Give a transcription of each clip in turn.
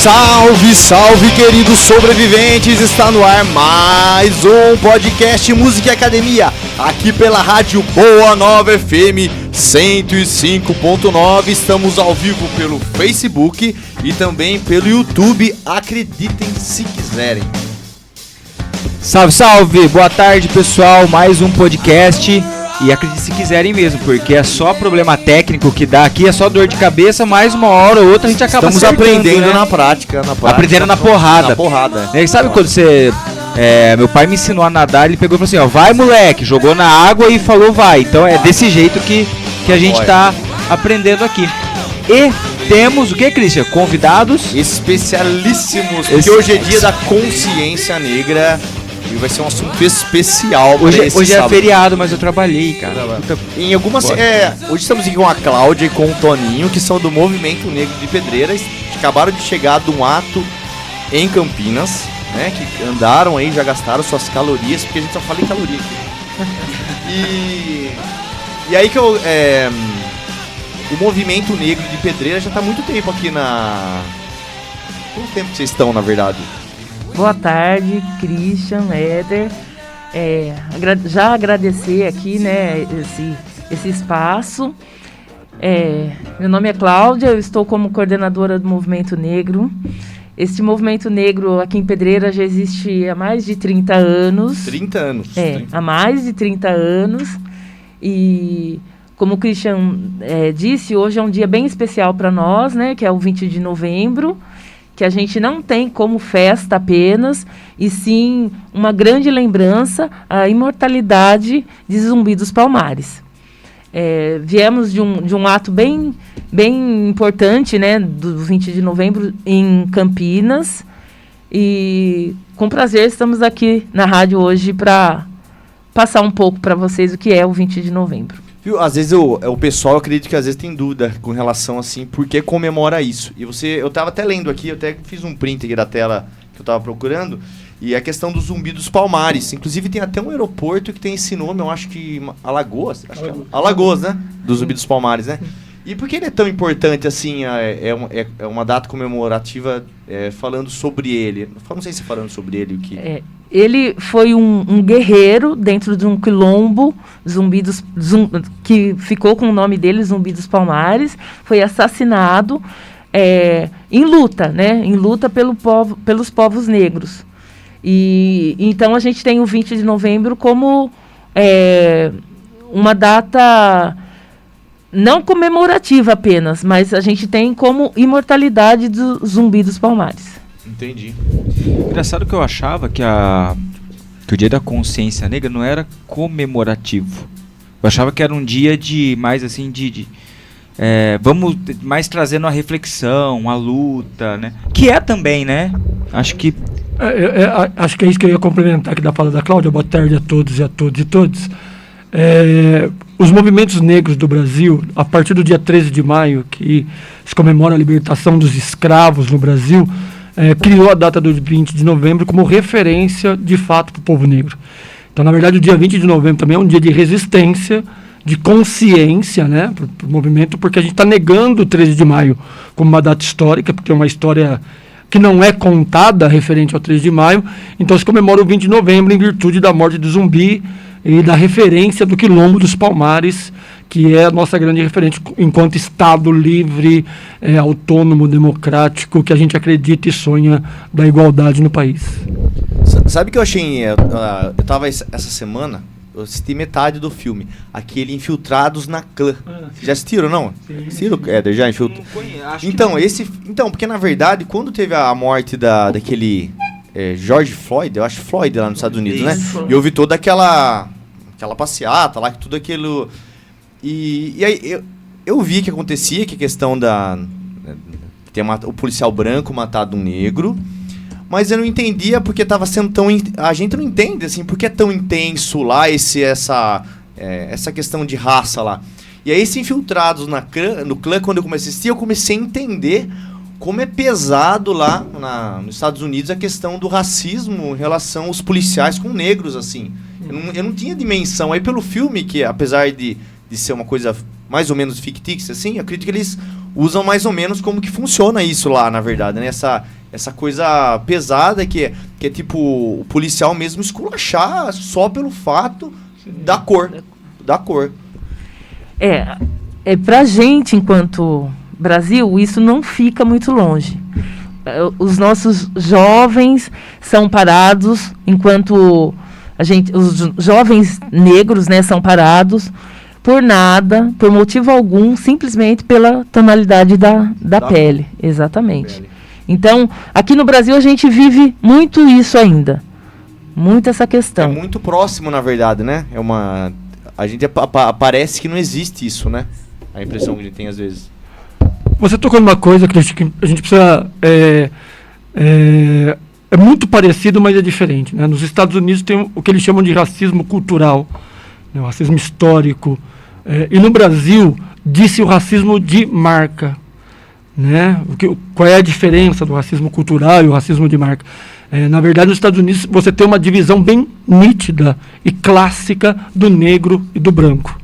Salve, salve, queridos sobreviventes! Está no ar mais um podcast Música e Academia, aqui pela Rádio Boa Nova FM 105.9. Estamos ao vivo pelo Facebook e também pelo YouTube, acreditem se quiserem. Salve, salve! Boa tarde, pessoal, mais um podcast. E acredite se quiserem mesmo, porque é só problema técnico que dá aqui, é só dor de cabeça, mais uma hora ou outra a gente acaba Estamos aprendendo, né? na prática. Aprendendo na porrada. Na porrada. E sabe quando você... meu pai me ensinou a nadar, ele pegou e falou assim, ó, vai moleque, jogou na água e falou vai. Então é desse jeito que a gente tá aprendendo aqui. E temos o que, Christian? Convidados especialíssimos, porque hoje é dia da consciência negra. E vai ser um assunto especial. Hoje é feriado, mas eu trabalhei, cara. Em algumas. Hoje estamos aqui com a Cláudia e com o Toninho, que são do Movimento Negro de Pedreiras. Acabaram de chegar de um ato em Campinas, né? Que andaram aí, já gastaram suas calorias, porque a gente só fala em caloria aqui. E aí que o Movimento Negro de Pedreiras já está há muito tempo aqui na. Quanto tempo que vocês estão, na verdade? Boa tarde, Christian, Éder. Já agradecer aqui, né, esse espaço. Meu nome é Cláudia, eu estou como coordenadora do Movimento Negro. Este Movimento Negro aqui em Pedreira já existe há mais de 30 anos. 30 anos? Há mais de 30 anos. E como o Christian disse, hoje é um dia bem especial para nós, né, que é o 20 de novembro. Que a gente não tem como festa apenas, e sim uma grande lembrança, a imortalidade de Zumbi dos Palmares. Viemos de um ato bem importante, né, do 20 de novembro em Campinas, e com prazer estamos aqui na rádio hoje para passar um pouco para vocês o que é o 20 de novembro. Viu? Às vezes o pessoal, eu acredito que às vezes tem dúvida com relação assim, por que comemora isso. E eu tava até lendo aqui, eu até fiz um print aqui da tela que eu tava procurando, e a questão do Zumbi dos Palmares. Inclusive tem até um aeroporto que tem esse nome, eu acho que Alagoas, Alagoas, né? Do Zumbi dos Palmares, né? E por que ele é tão importante assim? É uma data comemorativa falando sobre ele. Não sei se falando sobre ele o que. Ele foi um guerreiro dentro de um quilombo que ficou com o nome dele, Zumbi dos Palmares. Foi assassinado em luta, né? Em luta pelos povos negros. E então a gente tem o 20 de novembro como uma data não comemorativa apenas, mas a gente tem como imortalidade do Zumbi dos Palmares. Entendi. Engraçado que eu achava que o Dia da Consciência Negra não era comemorativo. Eu achava que era um dia de mais assim vamos mais trazendo a reflexão, a luta, né? Que é também, né? Acho que acho que é isso que eu ia complementar aqui da fala da Cláudia. Boa tarde a todos e a todas e todos. Os movimentos negros do Brasil, a partir do dia 13 de maio, que se comemora a libertação dos escravos no Brasil, criou a data do 20 de novembro como referência, de fato, para o povo negro. Então, na verdade, o dia 20 de novembro também é um dia de resistência, de consciência, né, para o movimento, porque a gente está negando o 13 de maio como uma data histórica, porque é uma história que não é contada referente ao 13 de maio. Então, se comemora o 20 de novembro em virtude da morte do Zumbi e da referência do Quilombo dos Palmares, que é a nossa grande referência enquanto Estado livre, autônomo, democrático, que a gente acredita e sonha da igualdade no país. Sabe o que eu achei? Eu tava essa semana, eu assisti metade do filme, aquele Infiltrados na Clã. Já assistiram, não? Assistiram? Já infiltrado. Então, porque na verdade, quando teve a morte daquele George Floyd, eu acho Floyd lá nos Estados Unidos, né? E houve toda aquela passeata lá, tudo aquilo. E aí eu vi que acontecia, que a questão ter o policial branco matado um negro, mas eu não entendia porque estava sendo tão... A gente não entende, assim, porque é tão intenso lá essa questão de raça lá. E aí, esses Infiltrados no clã, quando eu comecei a assistir, eu comecei a entender como é pesado lá nos Estados Unidos a questão do racismo em relação aos policiais com negros, assim. Eu não tinha dimensão. Aí pelo filme, que apesar de ser uma coisa mais ou menos fictícia, assim, eu acredito que eles usam mais ou menos como que funciona isso lá, na verdade, né? Essa coisa pesada que é tipo o policial mesmo esculachar só pelo fato da cor. Pra gente, enquanto Brasil, isso não fica muito longe. Os nossos jovens são parados, enquanto os jovens negros, né, são parados por nada, por motivo algum, simplesmente pela tonalidade da pele. Exatamente. Pele. Então, aqui no Brasil a gente vive muito isso ainda. Muito essa questão. É muito próximo, na verdade, né? A gente parece que não existe isso, né? A impressão que a gente tem às vezes. Você tocou numa coisa que a gente precisa... É muito parecido, mas é diferente, né? Nos Estados Unidos tem o que eles chamam de racismo cultural, né? O racismo histórico. E no Brasil, disse o racismo de marca. Né? Qual é a diferença do racismo cultural e o racismo de marca? Na verdade, nos Estados Unidos, você tem uma divisão bem nítida e clássica do negro e do branco.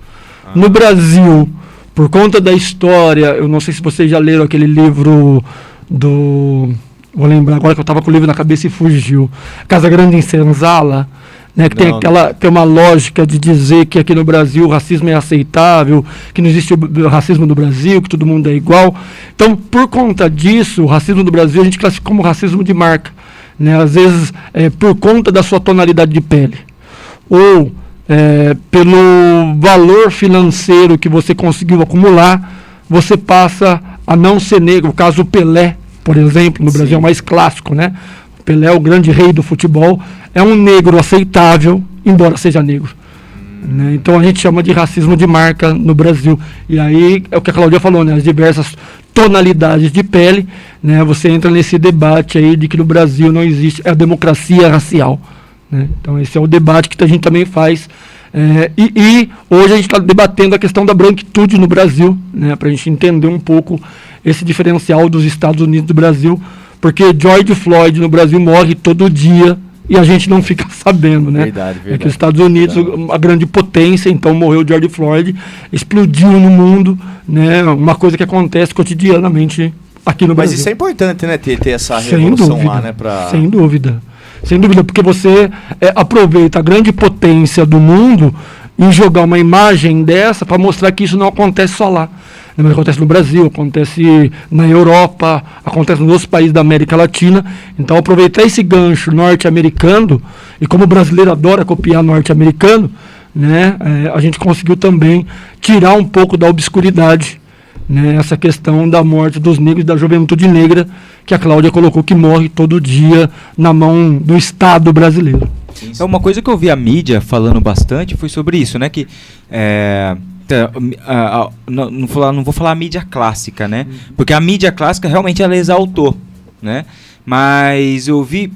No Brasil, por conta da história, eu não sei se vocês já leram aquele livro do... Vou lembrar agora que eu estava com o livro na cabeça e fugiu. Casa Grande em Senzala, né, que tem uma lógica de dizer que aqui no Brasil o racismo é aceitável, que não existe o racismo no Brasil, que todo mundo é igual. Então, por conta disso, o racismo do Brasil a gente classifica como racismo de marca, né, às vezes por conta da sua tonalidade de pele, ou pelo valor financeiro que você conseguiu acumular, você passa a não ser negro. O caso do Pelé, por exemplo, no Brasil é o mais clássico, né? O Pelé é o grande rei do futebol, é um negro aceitável, embora seja negro. Né? Então a gente chama de racismo de marca no Brasil. E aí é o que a Cláudia falou, né? As diversas tonalidades de pele, né? Você entra nesse debate aí de que no Brasil não existe a democracia racial. Né? Então esse é o debate que a gente também faz. E hoje a gente está debatendo a questão da branquitude no Brasil, né? Para a gente entender um pouco esse diferencial dos Estados Unidos do Brasil, porque George Floyd no Brasil morre todo dia e a gente não fica sabendo, né? Verdade. É que os Estados Unidos, a grande potência, então morreu George Floyd, explodiu no mundo, né? Uma coisa que acontece cotidianamente aqui no Brasil. Mas isso é importante, né? Ter essa revolução lá, né? Sem dúvida, porque você aproveita a grande potência do mundo em jogar uma imagem dessa para mostrar que isso não acontece só lá. Mas acontece no Brasil, acontece na Europa, acontece nos outros países da América Latina. Então, aproveitar esse gancho norte-americano, e como o brasileiro adora copiar norte-americano, né, a gente conseguiu também tirar um pouco da obscuridade, né, essa questão da morte dos negros, da juventude negra, que a Cláudia colocou, que morre todo dia na mão do Estado brasileiro. É uma coisa que eu vi a mídia falando bastante, foi sobre isso, né, que... não vou falar a mídia clássica, né? Porque a mídia clássica realmente ela exaltou, né? Mas eu vi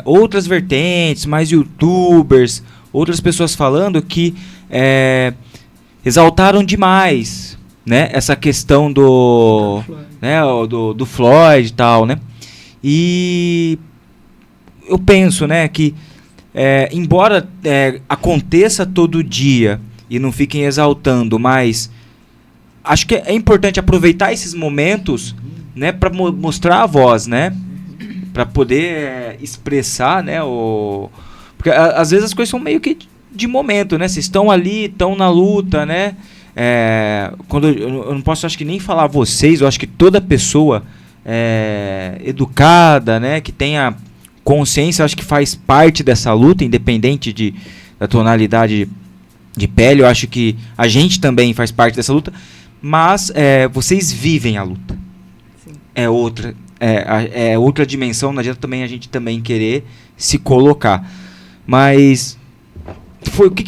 outras vertentes, mais youtubers, outras pessoas falando que exaltaram demais, né? Essa questão do Floyd e tal, né? E eu penso, né, que embora aconteça todo dia e não fiquem exaltando, mas acho que é importante aproveitar esses momentos, né, para mostrar a voz, né, para poder expressar, né, porque às vezes as coisas são meio que de momento, né, vocês estão ali, estão na luta, né, quando eu não posso, acho que nem falar vocês, eu acho que toda pessoa educada, né, que tenha consciência, acho que faz parte dessa luta, independente da tonalidade de pele. Eu acho que a gente também faz parte dessa luta, mas vocês vivem a luta. Sim. É outra dimensão, não adianta também a gente também querer se colocar. Mas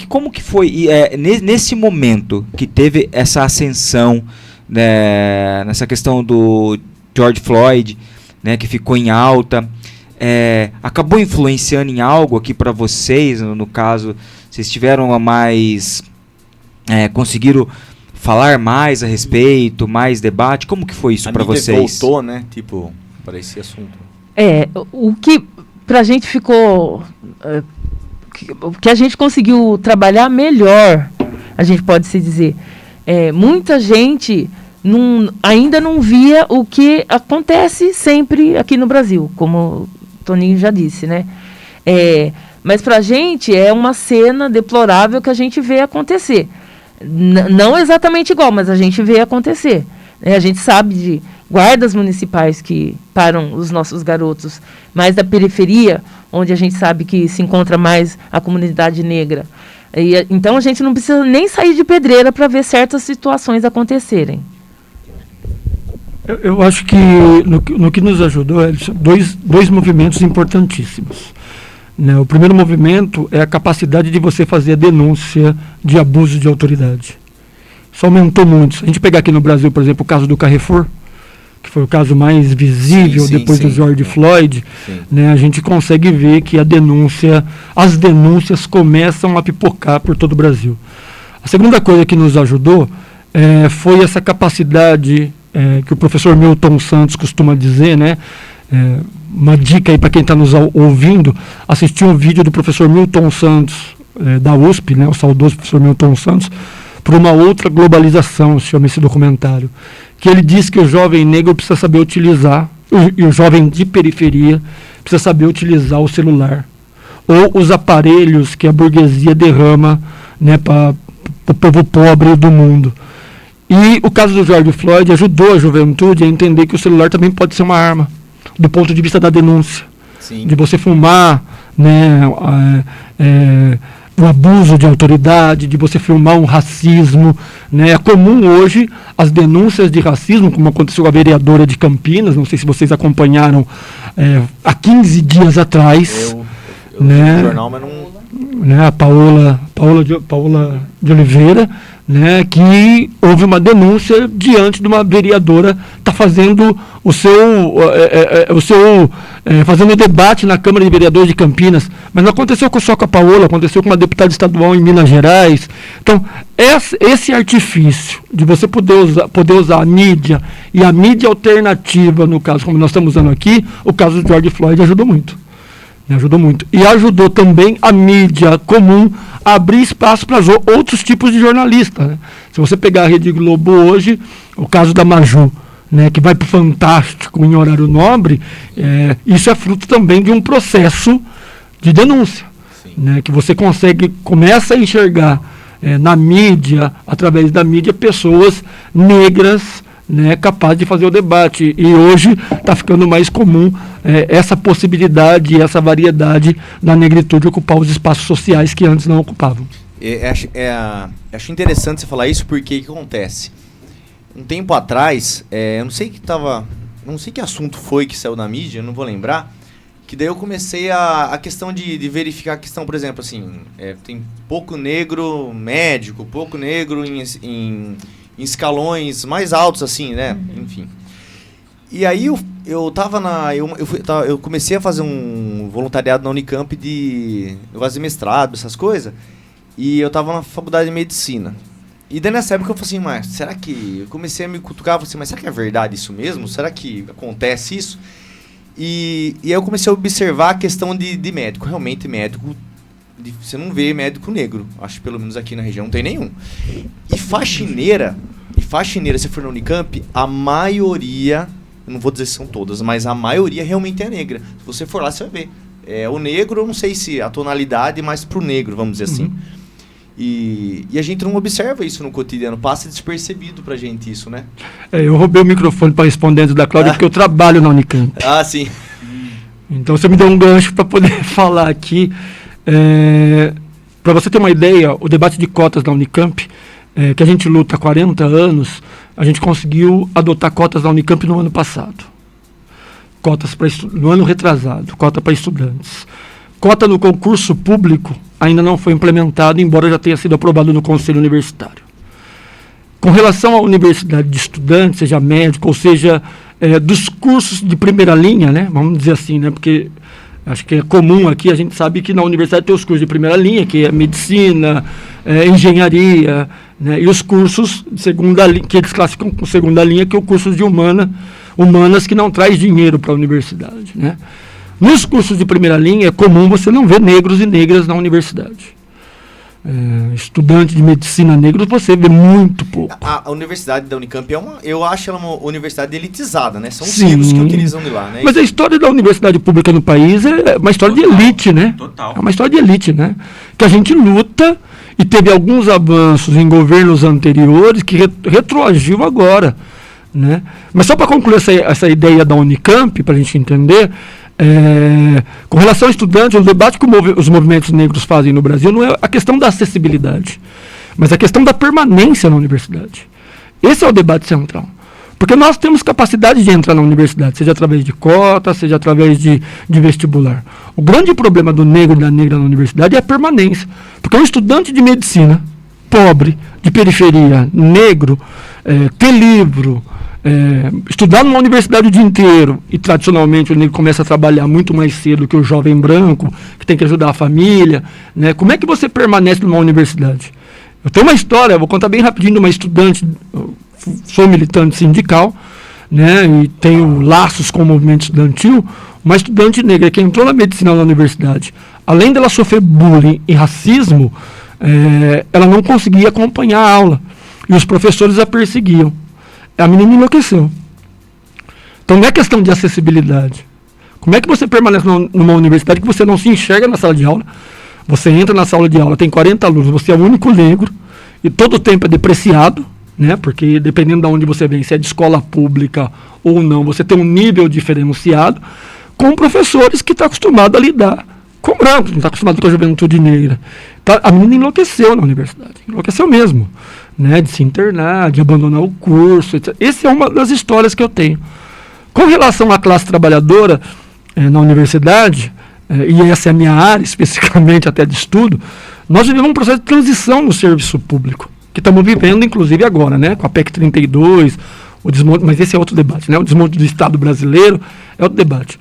como que foi nesse momento que teve essa ascensão, né, nessa questão do George Floyd, né, que ficou em alta, acabou influenciando em algo aqui para vocês, no caso... Vocês tiveram conseguiram falar mais a respeito, mais debate? Como que foi isso para vocês? Voltou, né? Tipo, para esse assunto. O que pra gente ficou... o que a gente conseguiu trabalhar melhor, a gente pode se dizer. Muita gente ainda não via o que acontece sempre aqui no Brasil, como o Toninho já disse, né? Mas para a gente é uma cena deplorável que a gente vê acontecer. Não exatamente igual, mas a gente vê acontecer. A gente sabe de guardas municipais que param os nossos garotos mais da periferia, onde a gente sabe que se encontra mais a comunidade negra. Então a gente não precisa nem sair de Pedreira para ver certas situações acontecerem. Eu acho que no que nos ajudou, dois movimentos importantíssimos. Né? O primeiro movimento é a capacidade de você fazer a denúncia de abuso de autoridade. Isso aumentou muito. Se a gente pegar aqui no Brasil, por exemplo, o caso do Carrefour, que foi o caso mais visível depois do George Floyd, né, a gente consegue ver que as denúncias começam a pipocar por todo o Brasil. A segunda coisa que nos ajudou foi essa capacidade que o professor Milton Santos costuma dizer, né? Uma dica aí para quem está nos ouvindo, assistir um vídeo do professor Milton Santos, da USP, né, o saudoso professor Milton Santos, por uma outra globalização, se chama esse documentário, que ele diz que o jovem negro precisa saber utilizar, e o jovem de periferia precisa saber utilizar o celular, ou os aparelhos que a burguesia derrama, né, para o povo pobre do mundo. E o caso do George Floyd ajudou a juventude a entender que o celular também pode ser uma arma, do ponto de vista da denúncia. Sim. De você filmar, né, o abuso de autoridade, de você filmar um racismo. Né? É comum hoje as denúncias de racismo, como aconteceu com a vereadora de Campinas, não sei se vocês acompanharam, há 15 dias atrás. Eu né? No jornal, mas não... Né, a Paola de Oliveira, né, que houve uma denúncia diante de uma vereadora tá fazendo fazendo debate na Câmara de Vereadores de Campinas, mas não aconteceu só com a Paola, aconteceu com uma deputada estadual em Minas Gerais. Então, esse artifício de você poder usar a mídia e a mídia alternativa, no caso como nós estamos usando aqui, o caso do George Floyd ajudou muito. Ajudou muito. E ajudou também a mídia comum a abrir espaço para outros tipos de jornalistas. Né? Se você pegar a Rede Globo hoje, o caso da Maju, né, que vai para o Fantástico em horário nobre, isso é fruto também de um processo de denúncia. Né, que você começa a enxergar na mídia, através da mídia, pessoas negras, né, capaz de fazer o debate. E hoje está ficando mais comum essa possibilidade, essa variedade da negritude ocupar os espaços sociais que antes não ocupavam. Acho interessante você falar isso, porque o que acontece? Um tempo atrás, eu não sei que assunto foi que saiu na mídia, eu não vou lembrar, que daí eu comecei a questão de verificar a questão, por exemplo, assim, tem pouco negro médico, pouco negro em escalões mais altos, assim, né? Enfim. E aí eu comecei a fazer um voluntariado na Unicamp de negócio de mestrado, essas coisas, e eu tava na faculdade de medicina. E daí nessa época eu falei assim, mas será que... Eu comecei a me cutucar, eu falei assim, mas será que é verdade isso mesmo? Será que acontece isso? E aí eu comecei a observar a questão de médico. Realmente médico... Você não vê médico negro. Acho que pelo menos aqui na região não tem nenhum. E faxineira, se for na Unicamp, a maioria, eu não vou dizer se são todas, mas a maioria realmente é negra. Se você for lá, você vai ver. O negro, eu não sei se a tonalidade, mas pro negro, vamos dizer assim. E a gente não observa isso no cotidiano, passa despercebido pra gente isso, né? Eu roubei o microfone para responder antes da Cláudia, porque eu trabalho na Unicamp. Ah, sim. Então você me deu um gancho para poder falar aqui. Para você ter uma ideia, o debate de cotas da Unicamp, que a gente luta há 40 anos, a gente conseguiu adotar cotas da Unicamp no ano passado. Cotas no ano retrasado, cota para estudantes. Cota no concurso público ainda não foi implementado, embora já tenha sido aprovado no Conselho Universitário. Com relação à universidade de estudantes, seja médico, ou seja, dos cursos de primeira linha, né, vamos dizer assim, né, porque acho que é comum aqui, a gente sabe que na universidade tem os cursos de primeira linha, que é medicina, engenharia, né, e os cursos de segunda linha, que eles classificam como segunda linha, que é o curso de humanas, que não traz dinheiro para a universidade. Né. Nos cursos de primeira linha é comum você não ver negros e negras na universidade. estudante de medicina negro, você vê muito pouco. A Universidade da Unicamp eu acho ela uma universidade elitizada, né? São os Sim. negros que utilizam de lá, né? Mas a história da universidade pública no país é uma história de elite, né? Total. É uma história de elite, né? Que a gente luta e teve alguns avanços em governos anteriores que retroagiu agora, né? Mas só para concluir essa ideia da Unicamp, para a gente entender, com relação ao estudante, o debate que os movimentos negros fazem no Brasil não é a questão da acessibilidade, mas a questão da permanência na universidade. Esse é o debate central. Porque nós temos capacidade de entrar na universidade, seja através de cota, seja através de vestibular. O grande problema do negro e da negra na universidade é a permanência. Porque um estudante de medicina, pobre, de periferia, negro, ter livro, estudar numa universidade o dia inteiro, e tradicionalmente o negro começa a trabalhar muito mais cedo que o jovem branco, que tem que ajudar a família, né? Como é que você permanece numa universidade? Eu tenho uma história, vou contar bem rapidinho de uma estudante, sou militante sindical, né, e tenho laços com o movimento estudantil, uma estudante negra que entrou na medicina na universidade, além dela sofrer bullying e racismo, ela não conseguia acompanhar a aula, e os professores a perseguiam. A menina enlouqueceu. Então não é questão de acessibilidade. Como é que você permanece numa universidade que você não se enxerga na sala de aula? Você entra na sala de aula, tem 40 alunos, você é o único negro, e todo o tempo é depreciado, né? Porque dependendo de onde você vem, se é de escola pública ou não, você tem um nível diferenciado, com professores que estão acostumados a lidar com brancos, não está acostumado com a juventude negra. Tá? A menina enlouqueceu na universidade, enlouqueceu mesmo, né? De se internar, de abandonar o curso, etc. Essa é uma das histórias que eu tenho. Com relação à classe trabalhadora na universidade, e essa é a minha área, especificamente até de estudo, nós vivemos um processo de transição no serviço público, que estamos vivendo, inclusive, agora, né? Com a PEC 32, o desmonte, mas esse é outro debate, né? O desmonte do Estado brasileiro é outro debate.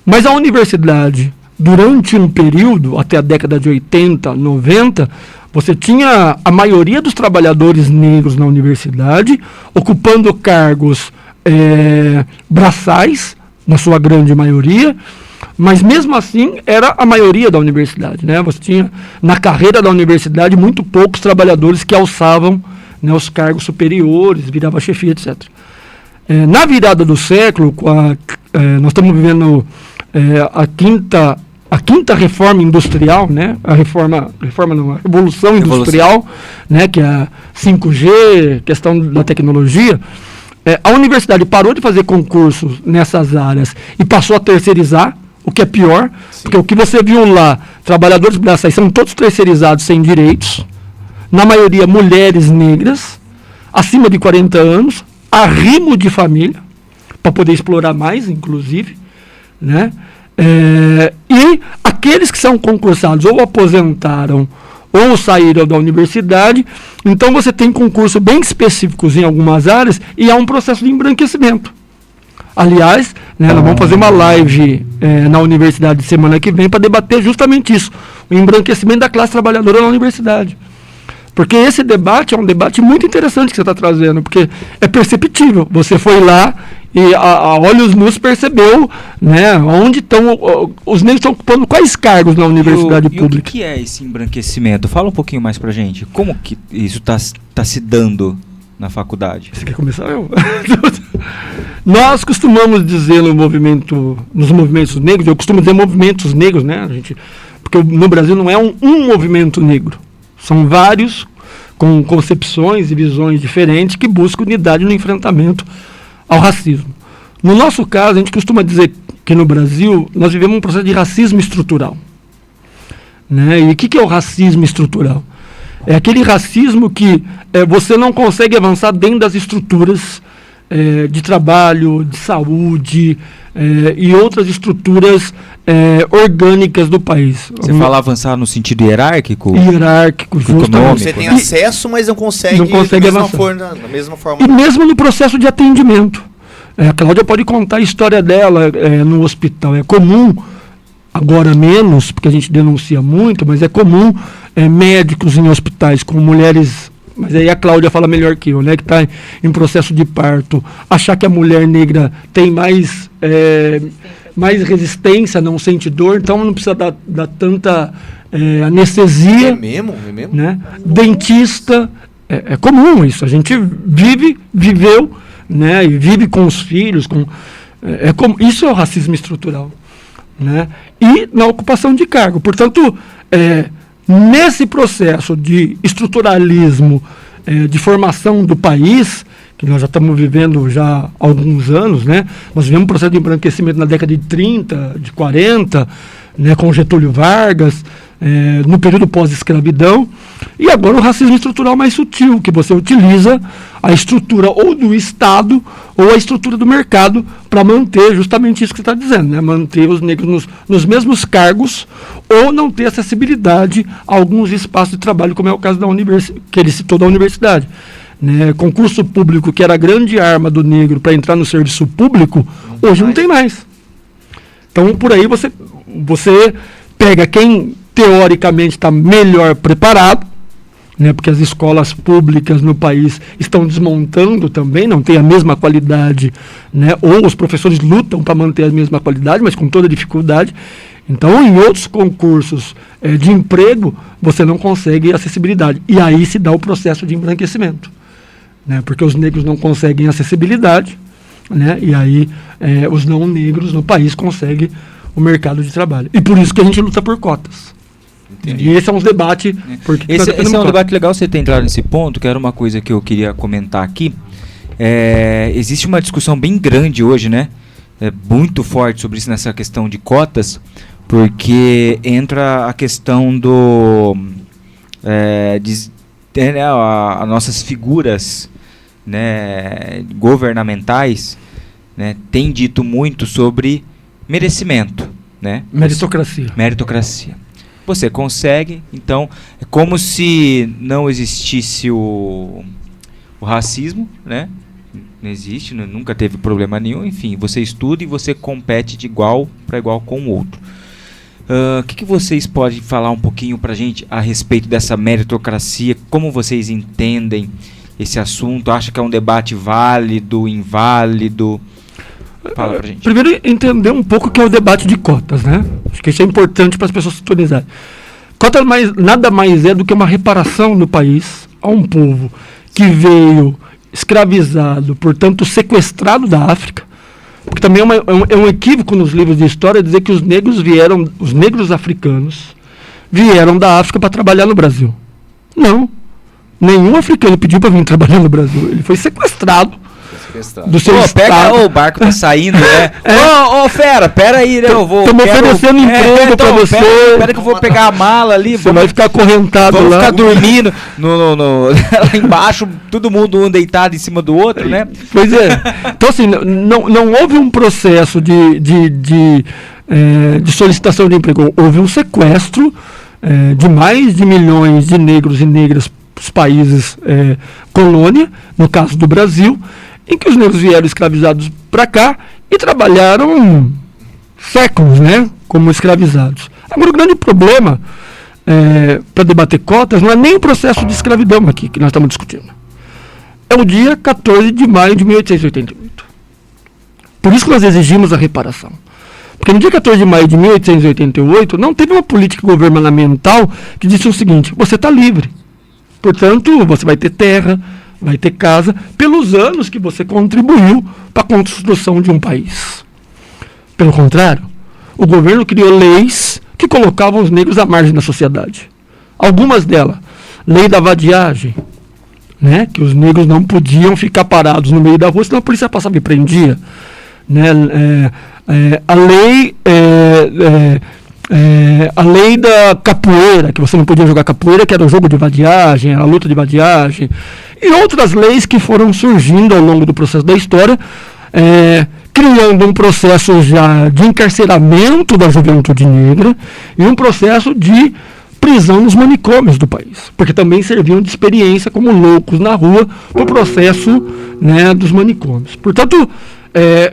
Mas a universidade, durante um período, até a década de 80, 90, você tinha a maioria dos trabalhadores negros na universidade, ocupando cargos braçais, na sua grande maioria, mas mesmo assim era a maioria da universidade, né? Você tinha na carreira da universidade muito poucos trabalhadores que alçavam, né, os cargos superiores, virava chefia, etc. Na virada do século, nós estamos vivendo a quinta reforma industrial, né? A revolução industrial, né? Que é a 5G, questão da tecnologia. A universidade parou de fazer concursos nessas áreas e passou a terceirizar, o que é pior, sim, porque o que você viu lá, trabalhadores braçais são todos terceirizados sem direitos, na maioria mulheres negras, acima de 40 anos, arrimo de família, para poder explorar mais, inclusive, né? E aqueles que são concursados ou aposentaram ou saíram da universidade, então você tem concursos bem específicos em algumas áreas e há um processo de embranquecimento. Aliás, né, nós vamos fazer uma live na universidade semana que vem para debater justamente isso, o embranquecimento da classe trabalhadora na universidade. Porque esse debate é um debate muito interessante que você está trazendo, porque é perceptível. Você foi lá e a olhos nus percebeu, né, onde estão os negros estão ocupando quais cargos na universidade pública. E o que é esse embranquecimento? Fala um pouquinho mais pra gente. Como que isso está se dando na faculdade? Você quer começar? Eu? Nós costumamos dizer nos movimentos negros, eu costumo dizer movimentos negros, né, porque no Brasil não é um movimento negro. São vários, com concepções e visões diferentes, que buscam unidade no enfrentamento ao racismo. No nosso caso, a gente costuma dizer que no Brasil nós vivemos um processo de racismo estrutural. Né? E o que é o racismo estrutural? É aquele racismo que você não consegue avançar dentro das estruturas de trabalho, de saúde e outras estruturas orgânicas do país. Você fala avançar no sentido hierárquico? Hierárquico, justamente. Você tem acesso, mas não consegue avançar. Da mesma forma. E mesmo no processo de atendimento. A Cláudia pode contar a história dela no hospital. É comum, agora menos, porque a gente denuncia muito, mas é comum médicos em hospitais com mulheres... Mas aí a Cláudia fala melhor que eu, né? Que está em processo de parto. Achar que a mulher negra tem mais resistência, não sente dor, então não precisa dar tanta anestesia. É mesmo? Né? Dentista. É comum isso. A gente viveu, né? E vive com os filhos. Isso é o racismo estrutural. Né? E na ocupação de cargo. Portanto, nesse processo de estruturalismo, de formação do país, que nós já estamos vivendo já há alguns anos, né? Nós vivemos um processo de embranquecimento na década de 30, de 40, né? Com Getúlio Vargas, no período pós-escravidão, e agora o racismo estrutural mais sutil, que você utiliza a estrutura ou do Estado ou a estrutura do mercado para manter justamente isso que você está dizendo, né? Manter os negros nos mesmos cargos ou não ter acessibilidade a alguns espaços de trabalho, como é o caso que ele citou da universidade. Né? Concurso público, que era a grande arma do negro para entrar no serviço público, hoje não tem mais. Então, por aí você pega quem teoricamente está melhor preparado, né, porque as escolas públicas no país estão desmontando também, não tem a mesma qualidade, né, ou os professores lutam para manter a mesma qualidade, mas com toda dificuldade. Então, em outros concursos de emprego, você não consegue acessibilidade. E aí se dá o processo de embranquecimento, né, porque os negros não conseguem acessibilidade, né, e aí os não negros no país conseguem o mercado de trabalho. E por isso que a gente luta por cotas. Entendi. E esse é um debate... Esse é um debate legal você ter entrado nesse ponto, que era uma coisa que eu queria comentar aqui. Existe uma discussão bem grande hoje, né? Muito forte sobre isso, nessa questão de cotas, porque entra a questão do... as nossas figuras, né, governamentais, né, têm dito muito sobre merecimento, né? Meritocracia. Você consegue, então, é como se não existisse o racismo, né? Não existe, nunca teve problema nenhum, enfim, você estuda e você compete de igual para igual com o outro. O que vocês podem falar um pouquinho para a gente a respeito dessa meritocracia? Como vocês entendem esse assunto? Acha que é um debate válido, inválido? Fala pra gente. Primeiro, entender um pouco o que é o debate de cotas, né? Acho que isso é importante para as pessoas sintonizarem. Cota nada mais é do que uma reparação no país a um povo que veio escravizado, portanto sequestrado da África, porque também é um equívoco nos livros de história dizer que os negros africanos vieram da África para trabalhar no Brasil. Não. Nenhum africano pediu para vir trabalhar no Brasil. Ele foi sequestrado do seu estado. Pega o barco tá saindo, né? Fera, pera aí, né? Eu vou. Estamos oferecendo emprego pra você. Pera que eu vou pegar a mala ali. Você vai ficar acorrentado lá. Vamos ficar dormindo lá embaixo, todo mundo um deitado em cima do outro, né? Pois é. Então, assim, não houve um processo de solicitação de emprego. Houve um sequestro de mais de milhões de negros e negras dos países colônia, no caso do Brasil, em que os negros vieram escravizados para cá e trabalharam séculos, né, como escravizados. Agora, o grande problema para debater cotas não é nem o processo de escravidão aqui que nós estamos discutindo. É o dia 14 de maio de 1888. Por isso que nós exigimos a reparação. Porque no dia 14 de maio de 1888 não teve uma política governamental que disse o seguinte: você está livre. Portanto, você vai ter terra, vai ter casa, pelos anos que você contribuiu para a construção de um país. Pelo contrário, o governo criou leis que colocavam os negros à margem da sociedade. Algumas delas, lei da vadiagem, né, que os negros não podiam ficar parados no meio da rua, senão a polícia passava e prendia. Né, a lei da capoeira, que você não podia jogar capoeira, que era o jogo de vadiagem, a luta de vadiagem, e outras leis que foram surgindo ao longo do processo da história, criando um processo já de encarceramento da juventude negra e um processo de prisão nos manicômios do país, porque também serviam de experiência como loucos na rua no processo, né, dos manicômios. Portanto,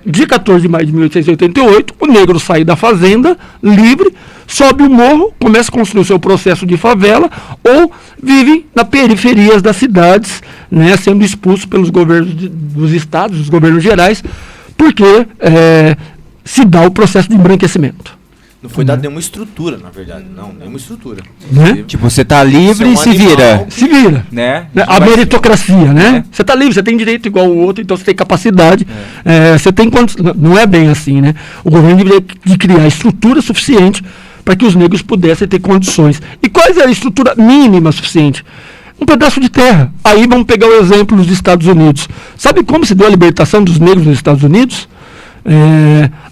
dia 14 de maio de 1888, o negro sai da fazenda, livre, sobe o morro, começa a construir o seu processo de favela, ou vive nas periferias das cidades, né, sendo expulso pelos governos dos estados, dos governos gerais, porque se dá o processo de embranquecimento. Não foi dado nenhuma estrutura, na verdade. Não, nenhuma estrutura. Né? Tipo, você tá livre e se vira. Se vira. Né? A meritocracia, né? Você tá livre, você tem direito igual o outro, então você tem capacidade. Você tem quantos. Não é bem assim, né? O governo deveria de criar estrutura suficiente para que os negros pudessem ter condições. E quais era a estrutura mínima suficiente? Um pedaço de terra. Aí vamos pegar o exemplo dos Estados Unidos. Sabe como se deu a libertação dos negros nos Estados Unidos?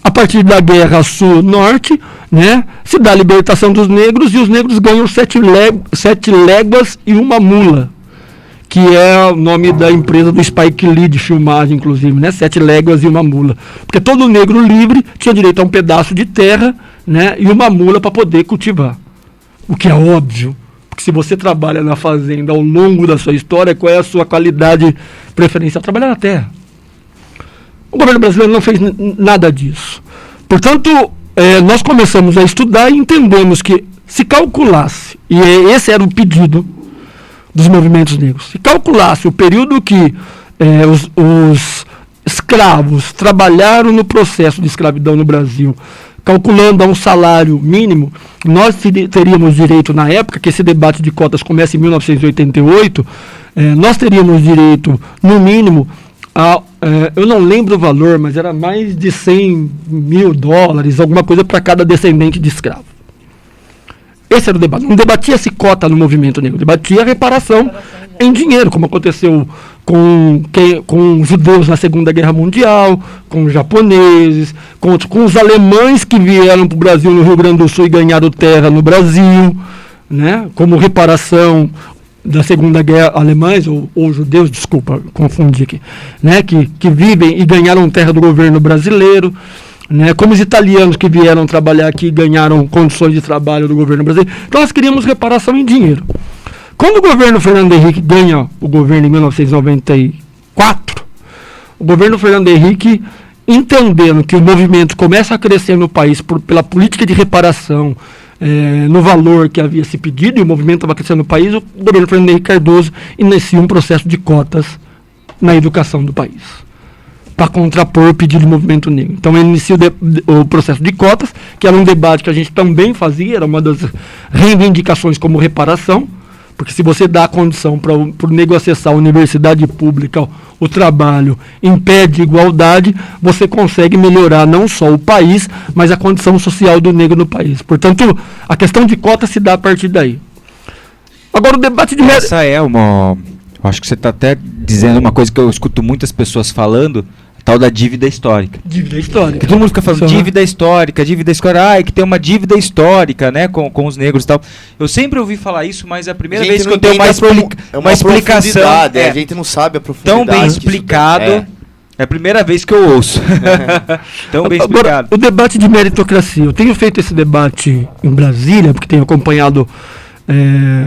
A partir da Guerra Sul-Norte, né, se dá a libertação dos negros e os negros ganham 7 léguas e uma mula, que é o nome da empresa do Spike Lee de filmagem, inclusive, né, 7 léguas e uma mula. Porque todo negro livre tinha direito a um pedaço de terra, né, e uma mula para poder cultivar. O que é óbvio, porque se você trabalha na fazenda ao longo da sua história, qual é a sua qualidade preferencial? Trabalhar na terra. O governo brasileiro não fez nada disso. Portanto, nós começamos a estudar e entendemos que se calculasse, e esse era o pedido dos movimentos negros, se calculasse o período que os escravos trabalharam no processo de escravidão no Brasil, calculando a um salário mínimo, nós teríamos direito, na época que esse debate de cotas começa em 1988, nós teríamos direito, no mínimo, eu não lembro o valor, mas era mais de $100 mil, alguma coisa para cada descendente de escravo. Esse era o debate. Não debatia-se cota no movimento negro, debatia a reparação em dinheiro, como aconteceu com os judeus na Segunda Guerra Mundial, com os japoneses, com os alemães que vieram para o Brasil, no Rio Grande do Sul, e ganharam terra no Brasil, né, como reparação da Segunda Guerra, alemães ou judeus, desculpa, confundi aqui, né, que vivem e ganharam terra do governo brasileiro, né, como os italianos que vieram trabalhar aqui e ganharam condições de trabalho do governo brasileiro. Então nós queríamos reparação em dinheiro. Quando o governo Fernando Henrique ganha o governo em 1994, o governo Fernando Henrique, entendendo que o movimento começa a crescer no país pela política de reparação, no valor que havia se pedido, e o movimento estava crescendo no país, o governo Fernando Henrique Cardoso inicia um processo de cotas na educação do país, para contrapor o pedido do movimento negro. Então ele inicia o processo de cotas, que era um debate que a gente também fazia, era uma das reivindicações como reparação, porque se você dá a condição para o negro acessar a universidade pública, o trabalho, impede igualdade, você consegue melhorar não só o país, mas a condição social do negro no país. Portanto, a questão de cota se dá a partir daí. Agora o debate de... Essa é uma... Eu acho que você está até dizendo uma coisa que eu escuto muitas pessoas falando, a tal da dívida histórica. Dívida histórica. Que todo mundo fica falando dívida histórica, é que tem uma dívida histórica, né, com os negros e tal. Eu sempre ouvi falar isso, mas é a primeira vez que eu tenho uma explicação. A gente não sabe a profundidade. Tão bem explicado. É a primeira vez que eu ouço. Tão bem explicado. Agora, o debate de meritocracia. Eu tenho feito esse debate em Brasília, porque tenho acompanhado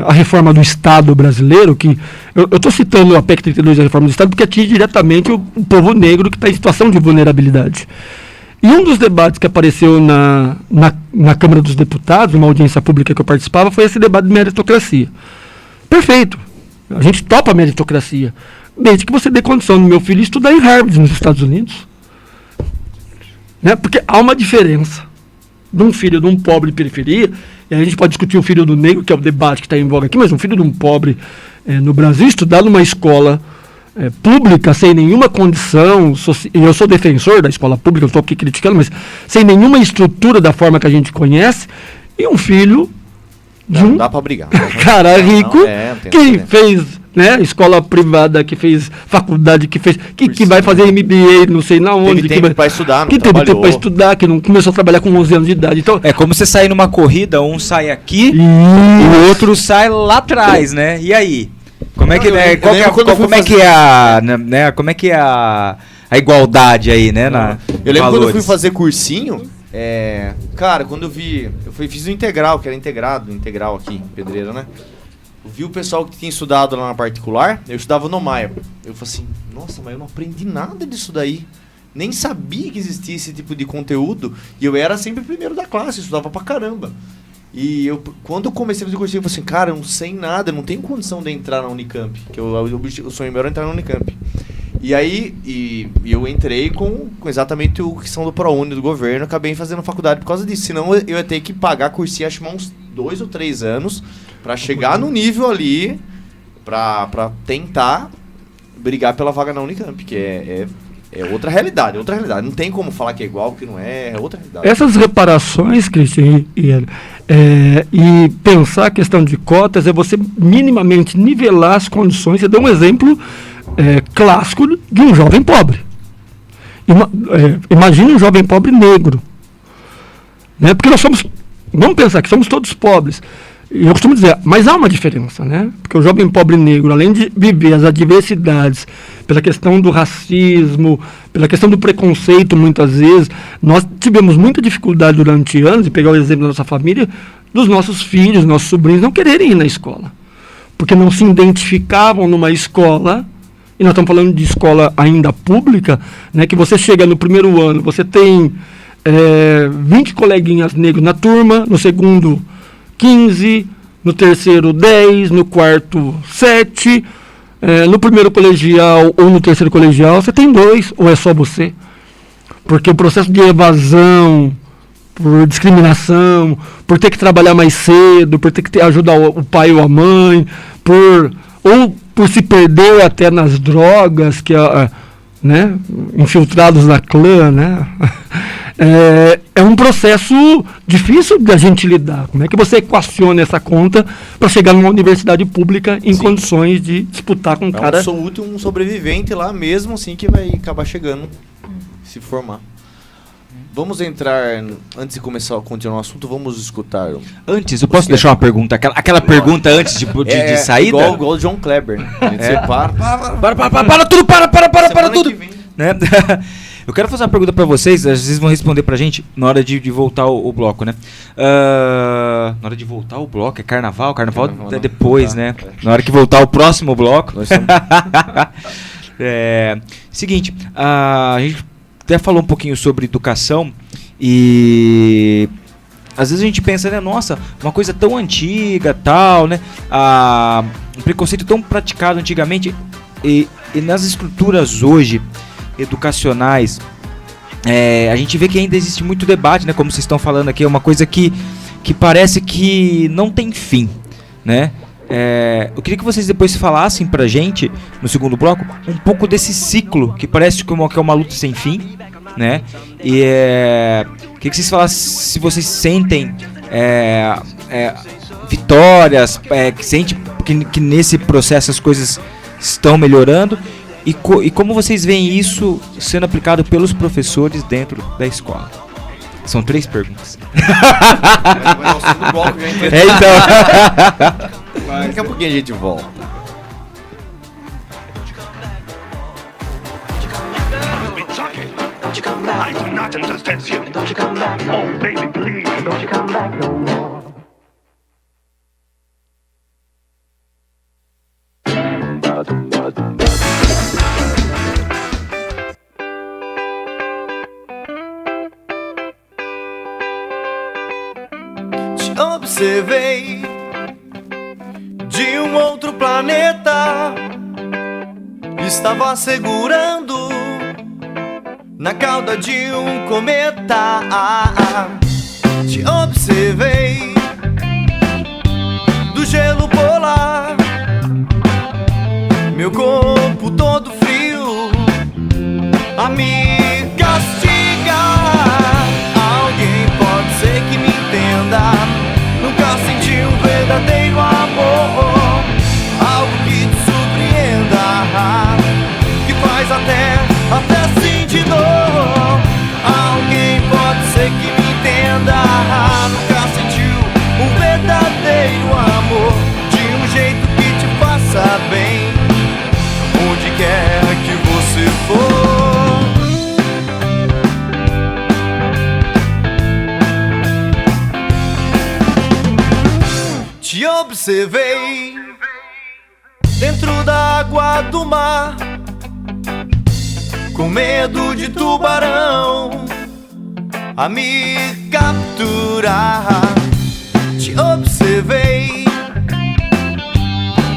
a reforma do Estado brasileiro, que eu estou citando a PEC 32, a reforma do Estado, porque atinge diretamente o povo negro que está em situação de vulnerabilidade. E um dos debates que apareceu na Câmara dos Deputados, uma audiência pública que eu participava, foi esse debate de meritocracia. Perfeito. A gente topa a meritocracia, desde que você dê condição do meu filho estudar em Harvard, nos Estados Unidos. Né? Porque há uma diferença de um filho de um pobre de periferia, e a gente pode discutir o filho do negro, que é o debate que está em voga aqui, mas um filho de um pobre no Brasil, estudar numa escola pública, sem nenhuma condição, e eu sou defensor da escola pública, eu estou aqui criticando, mas sem nenhuma estrutura da forma que a gente conhece, e um filho de não dá para brigar. Cara rico, que fez, né, escola privada, que fez faculdade, que vai fazer MBA, não sei na onde. Teve tempo para estudar, que teve tempo para estudar, que não começou a trabalhar com 11 anos de idade. Então, é como você sair numa corrida, um sai aqui e o outro sai lá atrás, né? E aí? Como é que é a igualdade aí, né? Eu lembro quando eu fui fazer cursinho, cara, quando eu fiz o integral, que era integral aqui, Pedreira, né? Eu vi o pessoal que tinha estudado lá na particular, eu estudava no Maia. Eu falei assim, nossa, mas eu não aprendi nada disso daí. Nem sabia que existia esse tipo de conteúdo. E eu era sempre o primeiro da classe, eu estudava pra caramba. E quando eu comecei a fazer cursinho, eu falei assim, cara, eu não sei nada, eu não tenho condição de entrar na Unicamp. Que o sonho meu era entrar na Unicamp. E aí, eu entrei com exatamente o que são do ProUni do governo, acabei fazendo faculdade por causa disso. Senão eu ia ter que pagar cursinho, acho que uns 2 ou 3 anos, pra chegar no nível ali, pra tentar brigar pela vaga na Unicamp, que é outra realidade, Não tem como falar que é igual, que não é outra realidade. Essas reparações, Christian, e pensar a questão de cotas é você minimamente nivelar as condições. Você dá um exemplo clássico de um jovem pobre. Imagine um jovem pobre negro. Né? Porque vamos pensar que somos todos pobres. E eu costumo dizer, mas há uma diferença, né? Porque o jovem pobre negro, além de viver as adversidades, pela questão do racismo, pela questão do preconceito, muitas vezes, nós tivemos muita dificuldade durante anos, e pegar o exemplo da nossa família, dos nossos filhos, nossos sobrinhos não quererem ir na escola. Porque não se identificavam numa escola, e nós estamos falando de escola ainda pública, né? Que você chega no primeiro ano, você tem 20 coleguinhas negros na turma, no segundo 15, no terceiro 10, no quarto 7, no primeiro colegial ou no terceiro colegial você tem 2, ou é só você? Porque o processo de evasão, por discriminação, por ter que trabalhar mais cedo, por ter que ajudar o pai ou a mãe, por se perder até nas drogas, né, infiltrados na clã, né? É um processo difícil de a gente lidar. Como é que você equaciona essa conta para chegar numa universidade pública em condições de disputar com um cara... Eu sou um sobrevivente lá mesmo, assim, que vai acabar chegando, se formar. Vamos entrar, antes de começar a continuar o assunto, vamos escutar... Antes, eu posso deixar uma pergunta? Aquela pergunta antes de saída? Igual o John Kleber, né? A gente separa... Para tudo, para tudo! Né? Eu quero fazer uma pergunta pra vocês, vocês vão responder pra gente na hora de voltar o bloco, né? Na hora de voltar o bloco, é carnaval é depois, né? Na hora que voltar o próximo bloco. Seguinte, a gente até falou um pouquinho sobre educação e às vezes a gente pensa, né, nossa, uma coisa tão antiga, tal, né? Um preconceito tão praticado antigamente e nas estruturas hoje educacionais, a gente vê que ainda existe muito debate, né? Como vocês estão falando aqui, é uma coisa que parece que não tem fim, né? Eu queria que vocês depois falassem pra gente, no segundo bloco, um pouco desse ciclo, que parece que é uma luta sem fim, né? E queria que vocês falassem se vocês sentem vitórias, que sentem que nesse processo as coisas estão melhorando. E como vocês veem isso sendo aplicado pelos professores dentro da escola? São 3 perguntas. Então. Daqui a pouquinho a gente volta. I do not understand you. Oh, baby, please, don't you come back no more. Te observei de um outro planeta. Estava segurando na cauda de um cometa. Te observei do gelo polar, meu corpo todo frio a me castigar. Alguém pode ser que me entenda. Nunca senti um verdadeiro amor, algo que te surpreenda, que faz até sentir dor. Alguém pode ser que me entenda. Nunca sentiu um verdadeiro amor, de um jeito que te faça bem, onde quer que você for. Te observei dentro da água do mar, com medo de tubarão a me capturar. Te observei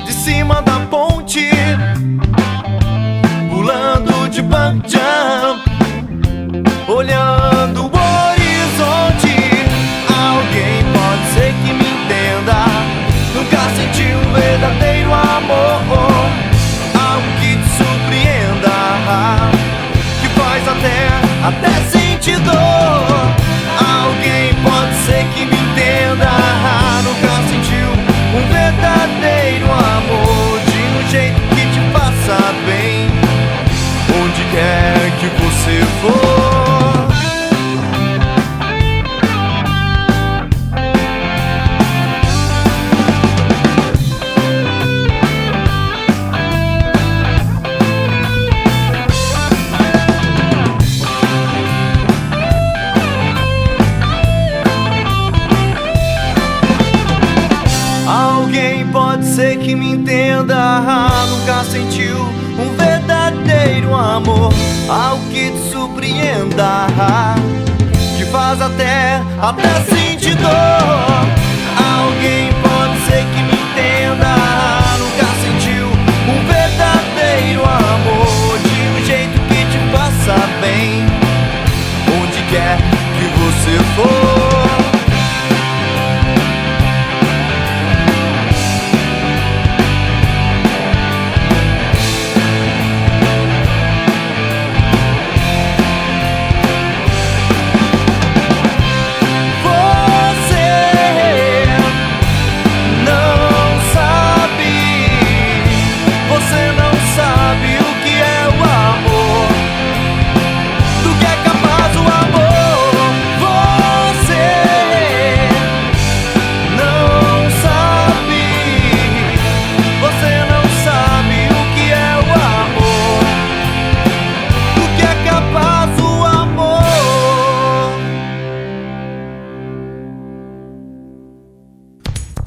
de cima da ponte, pulando bang jump, olhando o horizonte. Alguém pode ser que me entenda, nunca senti um verdadeiro amor, algo que te surpreenda, que faz até sentir dor. Alguém pode ser que me entenda, nunca sentiu um verdadeiro amor, de um jeito que te faça bem, onde quer que você for. Alguém pode ser que me entenda, nunca sentiu um verdadeiro amor, algo que te surpreenda, que faz até sentir dor. Alguém pode ser que me entenda, nunca sentiu um verdadeiro amor, de um jeito que te faça bem, onde quer que você for.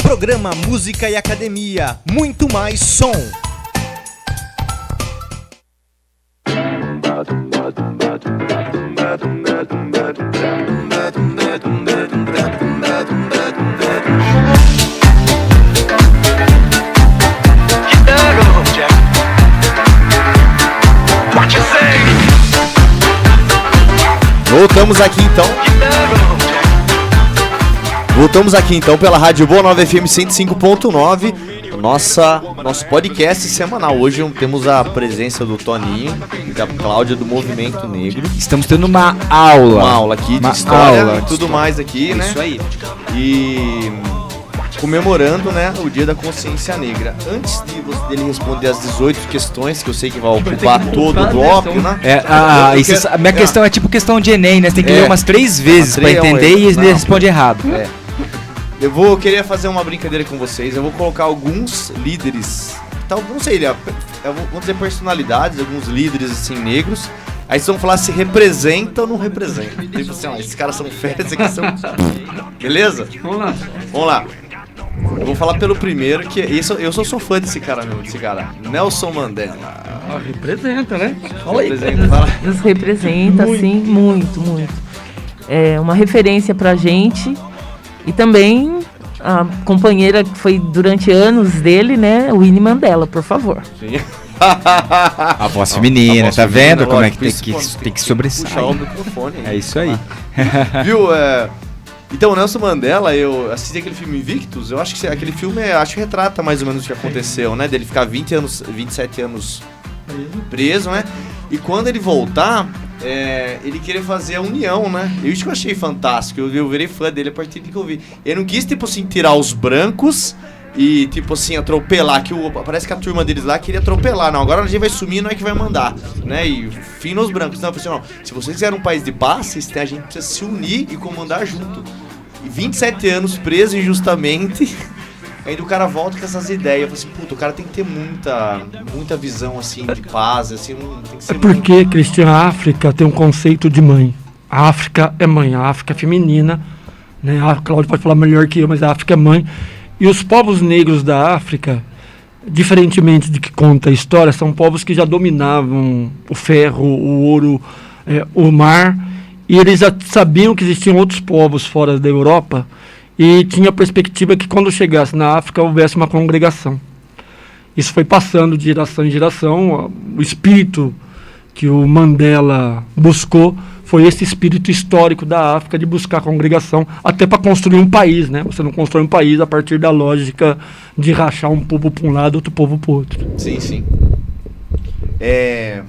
Programa Música e Academia, muito mais som. Voltamos aqui então pela Rádio Boa Nova FM 105.9, nosso podcast semanal. Hoje temos a presença do Toninho e da Cláudia do Movimento Negro. Estamos tendo uma aula aqui de história e tudo mais aqui, né? Isso aí. E comemorando, né, o Dia da Consciência Negra. Antes dele responder as 18 questões, que eu sei que vai ocupar todo o bloco, né? A minha questão é tipo questão de Enem, né? Você tem que ler umas 3 vezes pra entender e ele responde errado. Eu queria fazer uma brincadeira com vocês. Eu vou colocar alguns líderes, então, não sei, vamos dizer personalidades, alguns líderes assim negros. Aí vocês vão falar se representa ou não representa. Tipo assim, esses caras são férias, esses aqui são... Beleza? Vamos lá. Eu vou falar pelo primeiro, que eu sou fã desse cara mesmo, Nelson Mandela. Representa, né? Nos representa, sim, muito. É uma referência pra gente. E também a companheira que foi durante anos dele, né? Winnie Mandela, por favor. Sim. A voz feminina, tá vendo como é que tem que sobressair? Puxar o microfone. É isso aí. Viu? Então, o Nelson Mandela, eu assisti aquele filme Invictus, eu acho que aquele filme retrata mais ou menos o que aconteceu, né? Dele ficar 27 anos preso, né? E quando ele voltar, ele queria fazer a união, né? Isso que eu achei fantástico, eu virei fã dele a partir de que eu vi. Ele não quis, tipo assim, tirar os brancos e, tipo assim, atropelar, parece que a turma deles lá queria atropelar. Não, agora a gente vai sumir, não é que vai mandar, né? E fim nos brancos. Não, eu falei assim, não, se vocês quiserem um país de paz, a gente precisa se unir e comandar junto. E 27 anos preso injustamente, ainda o cara volta com essas ideias. Eu falei assim, puta, o cara tem que ter muita visão, assim, de paz, assim, tem que ser porque, Cristian, a África tem um conceito de mãe. A África é mãe, a África é feminina, né? A Cláudia pode falar melhor que eu, mas a África é mãe. E os povos negros da África, diferentemente de que conta a história, são povos que já dominavam o ferro, o ouro, o mar, e eles já sabiam que existiam outros povos fora da Europa e tinha a perspectiva que quando chegasse na África houvesse uma congregação. Isso foi passando de geração em geração, o espírito que o Mandela buscou foi esse espírito histórico da África de buscar a congregação, até para construir um país, né? Você não constrói um país a partir da lógica de rachar um povo para um lado, outro povo para o outro. Sim. Esse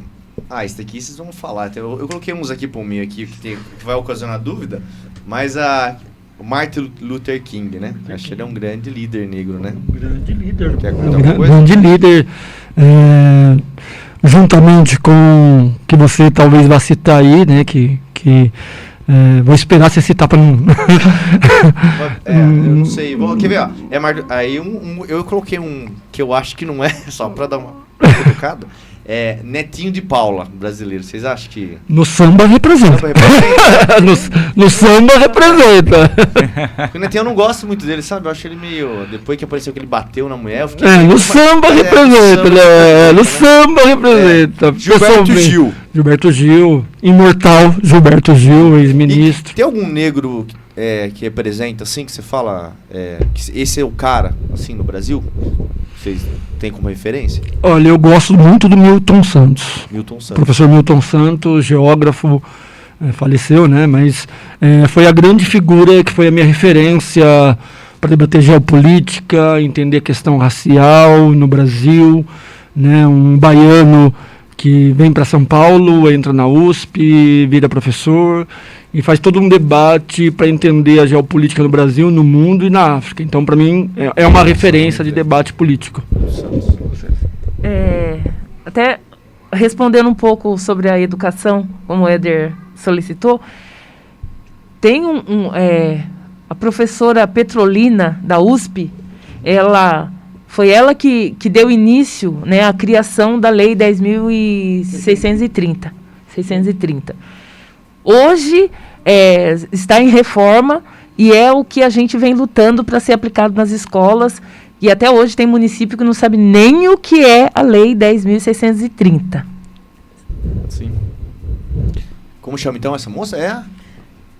daqui vocês vão falar. Eu coloquei uns aqui por mim aqui que vai ocasionar dúvida, mas o Martin Luther King, né? Acho que ele é um grande líder negro, né? Um grande líder. Quer comentar alguma coisa? Grande líder. Juntamente com que você talvez vá citar aí, né? Vou esperar você citar para não. Eu não sei. Quer ver? Ó, aí eu coloquei um que eu acho que não é, só para dar uma educada. Netinho de Paula, brasileiro. Vocês acham que. No samba representa. No samba representa. O Netinho eu não gosto muito dele, sabe? Eu acho ele meio. Depois que apareceu que ele bateu na mulher, eu fiquei. No samba representa, né? No samba representa. Gilberto Gil, imortal Gilberto Gil, ex-ministro. Tem algum negro que representa, assim, que você fala, que esse é o cara, assim, no Brasil? Vocês têm como referência? Olha, eu gosto muito do Milton Santos. Professor Milton Santos, geógrafo, faleceu, né? Mas foi a grande figura que foi a minha referência para debater geopolítica, entender a questão racial no Brasil, né? Um baiano que vem para São Paulo, entra na USP, vira professor e faz todo um debate para entender a geopolítica no Brasil, no mundo e na África. Então, para mim, é uma referência de debate político. Até respondendo um pouco sobre a educação, como o Éder solicitou, tem a professora Petrolina, da USP, foi ela que deu início, né, à criação da Lei 10.630. Hoje está em reforma e é o que a gente vem lutando para ser aplicado nas escolas. E até hoje tem município que não sabe nem o que é a Lei 10.630. Sim. Como chama então essa moça?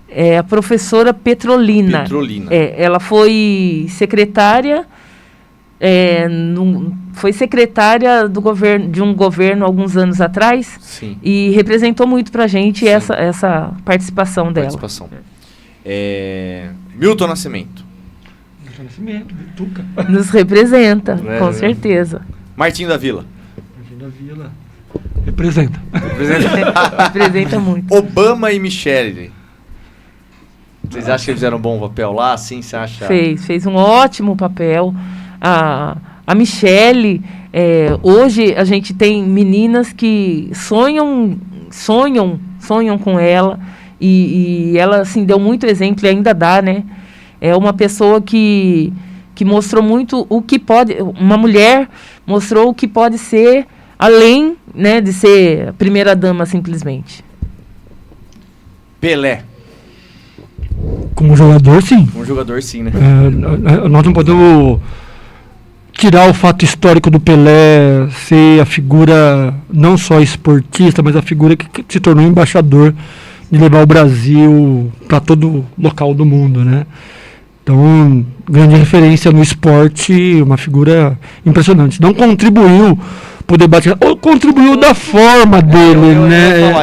É a professora Petrolina. Ela foi secretária... foi secretária do governo, de um governo alguns anos atrás. Sim. E representou muito para a gente essa participação dela. Milton Nascimento. Nos representa, com certeza. Martinho da Vila. Representa. Representa muito. Obama e Michelle. Vocês acham que eles fizeram um bom papel lá? Sim, você acha? Fez um ótimo papel. A Michelle, hoje a gente tem meninas que sonham com ela e ela assim, deu muito exemplo e ainda dá, né? É uma pessoa que mostrou muito o que pode, uma mulher mostrou o que pode ser além, né, de ser a primeira dama simplesmente. Pelé. Como jogador, sim. Como jogador, sim, né? Nós não podemos tirar o fato histórico do Pelé ser a figura não só esportista, mas a figura que se tornou embaixador de levar o Brasil para todo local do mundo, né? Então, grande referência no esporte, uma figura impressionante. Não contribuiu para o debate, ou contribuiu da forma dele, né?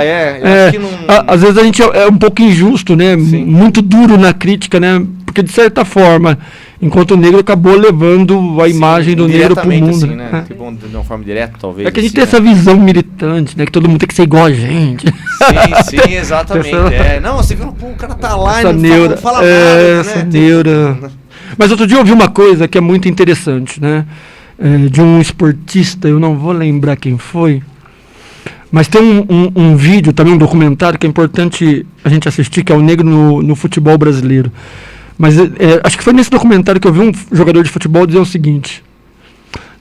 Acho que não... Às vezes a gente é um pouco injusto, né? Sim. Muito duro na crítica, né? Porque de certa forma, enquanto o negro acabou levando a imagem do negro para o mundo. Assim, né? Tipo, de uma forma direta, talvez. É que a gente tem essa visão militante, né? Que todo mundo tem que ser igual a gente. Sim, exatamente. Não, você viu, o cara tá lá essa e não fala nada, essa neura. Mas outro dia eu ouvi uma coisa que é muito interessante, né? De um esportista, eu não vou lembrar quem foi, mas tem um vídeo, também um documentário que é importante a gente assistir, que é o Negro no Futebol Brasileiro. Mas acho que foi nesse documentário que eu vi um jogador de futebol dizer o seguinte.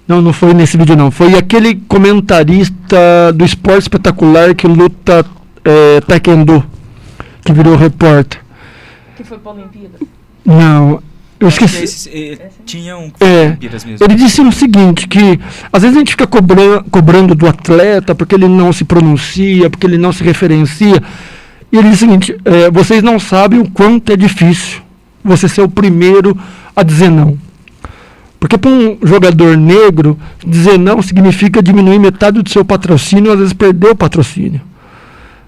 Não foi nesse vídeo não. Foi aquele comentarista do Esporte Espetacular que luta taekwondo, que virou repórter. Que foi para a Olimpíada? Não, eu esqueci. Tinha um mesmo. Ele disse o seguinte, que às vezes a gente fica cobrando do atleta porque ele não se pronuncia, porque ele não se referencia. E ele disse o seguinte, vocês não sabem o quanto é difícil você ser o primeiro a dizer não. Porque para um jogador negro, dizer não significa diminuir metade do seu patrocínio, às vezes perder o patrocínio.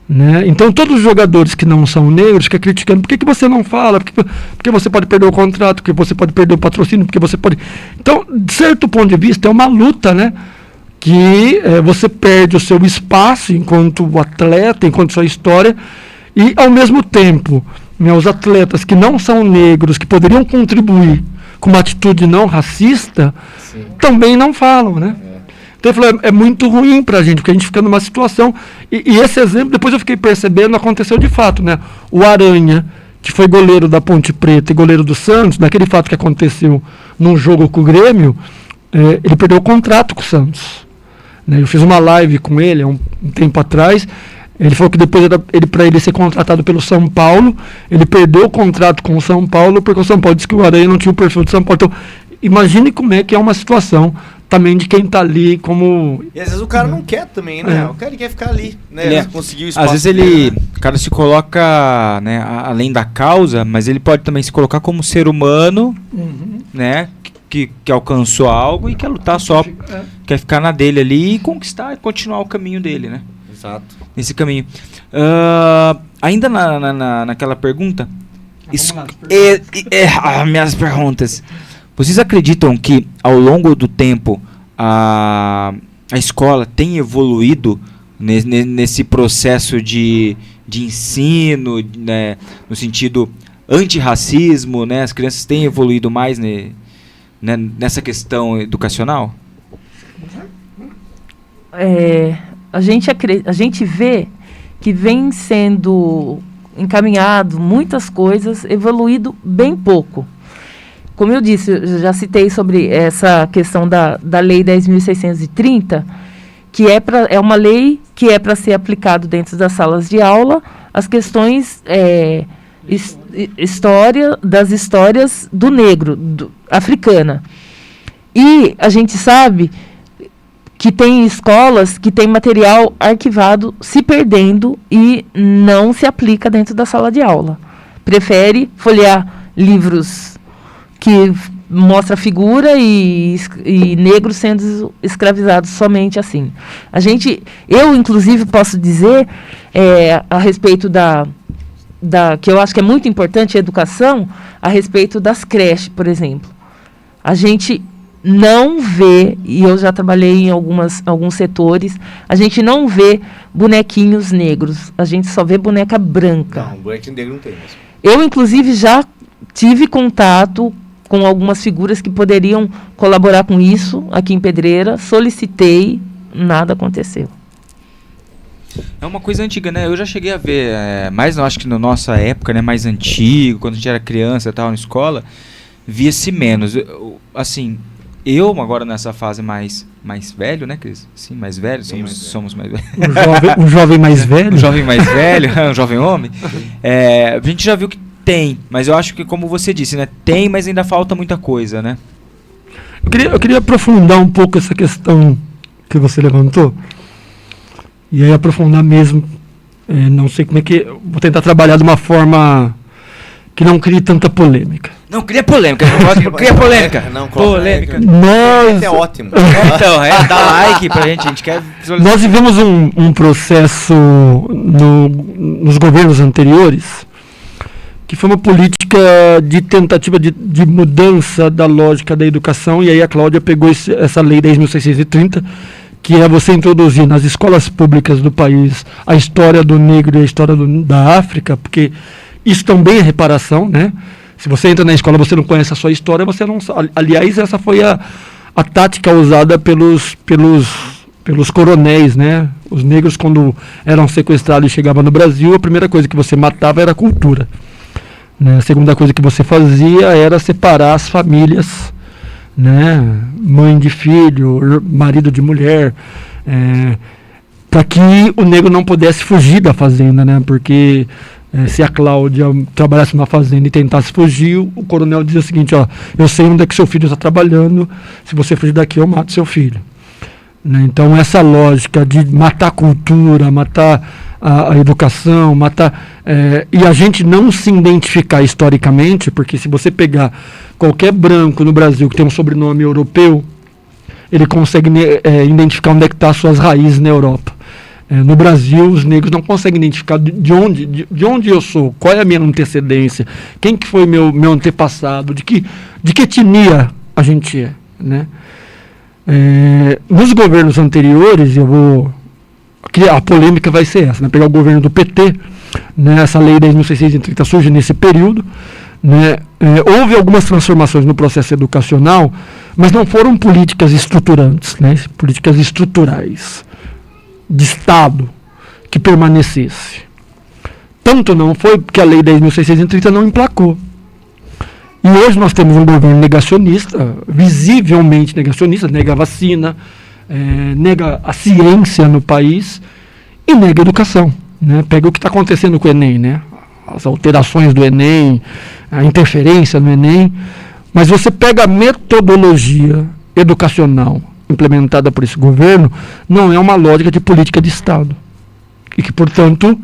Né? Então todos os jogadores que não são negros ficam criticando, por que você não fala? Porque você pode perder o contrato, porque você pode perder o patrocínio, porque você pode... Então, de certo ponto de vista, é uma luta, né? Que você perde o seu espaço enquanto atleta, enquanto sua história, e ao mesmo tempo, né, os atletas que não são negros, que poderiam contribuir com uma atitude não racista, sim, também não falam, né? Então ele falou, é muito ruim pra gente, porque a gente fica numa situação, e esse exemplo, depois eu fiquei percebendo, aconteceu de fato, né? O Aranha, que foi goleiro da Ponte Preta e goleiro do Santos, naquele fato que aconteceu num jogo com o Grêmio, ele perdeu o contrato com o Santos. Né? Eu fiz uma live com ele há um tempo atrás, ele falou que depois para ele ser contratado pelo São Paulo, ele perdeu o contrato com o São Paulo, porque o São Paulo disse que o Aranha não tinha o perfil do São Paulo. Então, imagine como é que é uma situação também de quem tá ali como... E às vezes o cara não quer também, né? O cara quer ficar ali, né? Conseguir o espaço. Às vezes o cara se coloca, né, além da causa, mas ele pode também se colocar como ser humano, né? Que alcançou algo e quer lutar só, quer ficar na dele ali e conquistar e continuar o caminho dele, né? Exato. Nesse caminho. Ainda naquela pergunta, minhas perguntas. Vocês acreditam que ao longo do tempo a escola tem evoluído nesse processo de ensino, né, no sentido antirracismo, né? As crianças têm evoluído mais nessa questão educacional? A gente vê que vem sendo encaminhado muitas coisas, evoluído bem pouco. Como eu disse, eu já citei sobre essa questão da Lei 10.630, que é uma lei que é para ser aplicado dentro das salas de aula, as questões das histórias do negro, africana. E a gente sabe que tem escolas que tem material arquivado se perdendo e não se aplica dentro da sala de aula. Prefere folhear livros que mostra figura e negros sendo escravizados somente assim. Eu inclusive posso dizer a respeito que eu acho que é muito importante a educação, a respeito das creches, por exemplo. A gente não vê, e eu já trabalhei em alguns setores, a gente não vê bonequinhos negros, a gente só vê boneca branca. Não, bonequinho negro não tem mesmo. Eu, inclusive, já tive contato com algumas figuras que poderiam colaborar com isso aqui em Pedreira, solicitei, nada aconteceu. É uma coisa antiga, né? Eu já cheguei a ver, mais eu acho que na nossa época, né, mais antigo, quando a gente era criança e tal, na escola, via-se menos. Eu agora nessa fase mais velho, né, Cris? Sim, mais velho, somos mais velhos. Um jovem mais velho? Um jovem mais velho, um jovem homem. A gente já viu que tem, mas eu acho que, como você disse, né, tem, mas ainda falta muita coisa, né? Eu queria aprofundar um pouco essa questão que você levantou. E aí aprofundar mesmo, não sei como é que... Vou tentar trabalhar de uma forma que não crie tanta polêmica. Não, cria polêmica. Cria polêmica. Não, polêmica. É ótimo. Então, dá like pra gente. A gente quer visualizar. Nós vivemos um processo nos governos anteriores que foi uma política de tentativa de mudança da lógica da educação, e aí a Cláudia pegou essa lei 10.630, que é você introduzir nas escolas públicas do país a história do negro e a história da África, porque isso também é reparação, né? Se você entra na escola e você não conhece a sua história, você não sabe. Aliás, essa foi a tática usada pelos coronéis, né? Os negros, quando eram sequestrados e chegavam no Brasil, a primeira coisa que você matava era a cultura. Né? A segunda coisa que você fazia era separar as famílias, né? Mãe de filho, marido de mulher, para que o negro não pudesse fugir da fazenda, né? Porque se a Cláudia trabalhasse numa fazenda e tentasse fugir, o coronel dizia o seguinte: ó, eu sei onde é que seu filho está trabalhando, se você fugir daqui eu mato seu filho. né? Então, essa lógica de matar a cultura, matar a educação, e a gente não se identificar historicamente, porque se você pegar qualquer branco no Brasil que tem um sobrenome europeu, ele consegue identificar onde é que estão as suas raízes na Europa. No Brasil, os negros não conseguem identificar de onde eu sou, qual é a minha antecedência, quem que foi meu antepassado, de que etnia a gente é, né? Nos governos anteriores, a polêmica vai ser essa, né? Pegar o governo do PT, né? Essa lei 10.630 surge nesse período, né? Houve algumas transformações no processo educacional, mas não foram políticas estruturantes, né? Políticas estruturais de Estado que permanecesse. Tanto não foi porque a lei 10.630 não emplacou. E hoje nós temos um governo negacionista, visivelmente negacionista, nega a vacina, nega a ciência no país e nega a educação, né? Pega o que está acontecendo com o Enem, né? As alterações do Enem, a interferência no Enem, mas você pega a metodologia educacional implementada por esse governo, não é uma lógica de política de Estado. E que, portanto,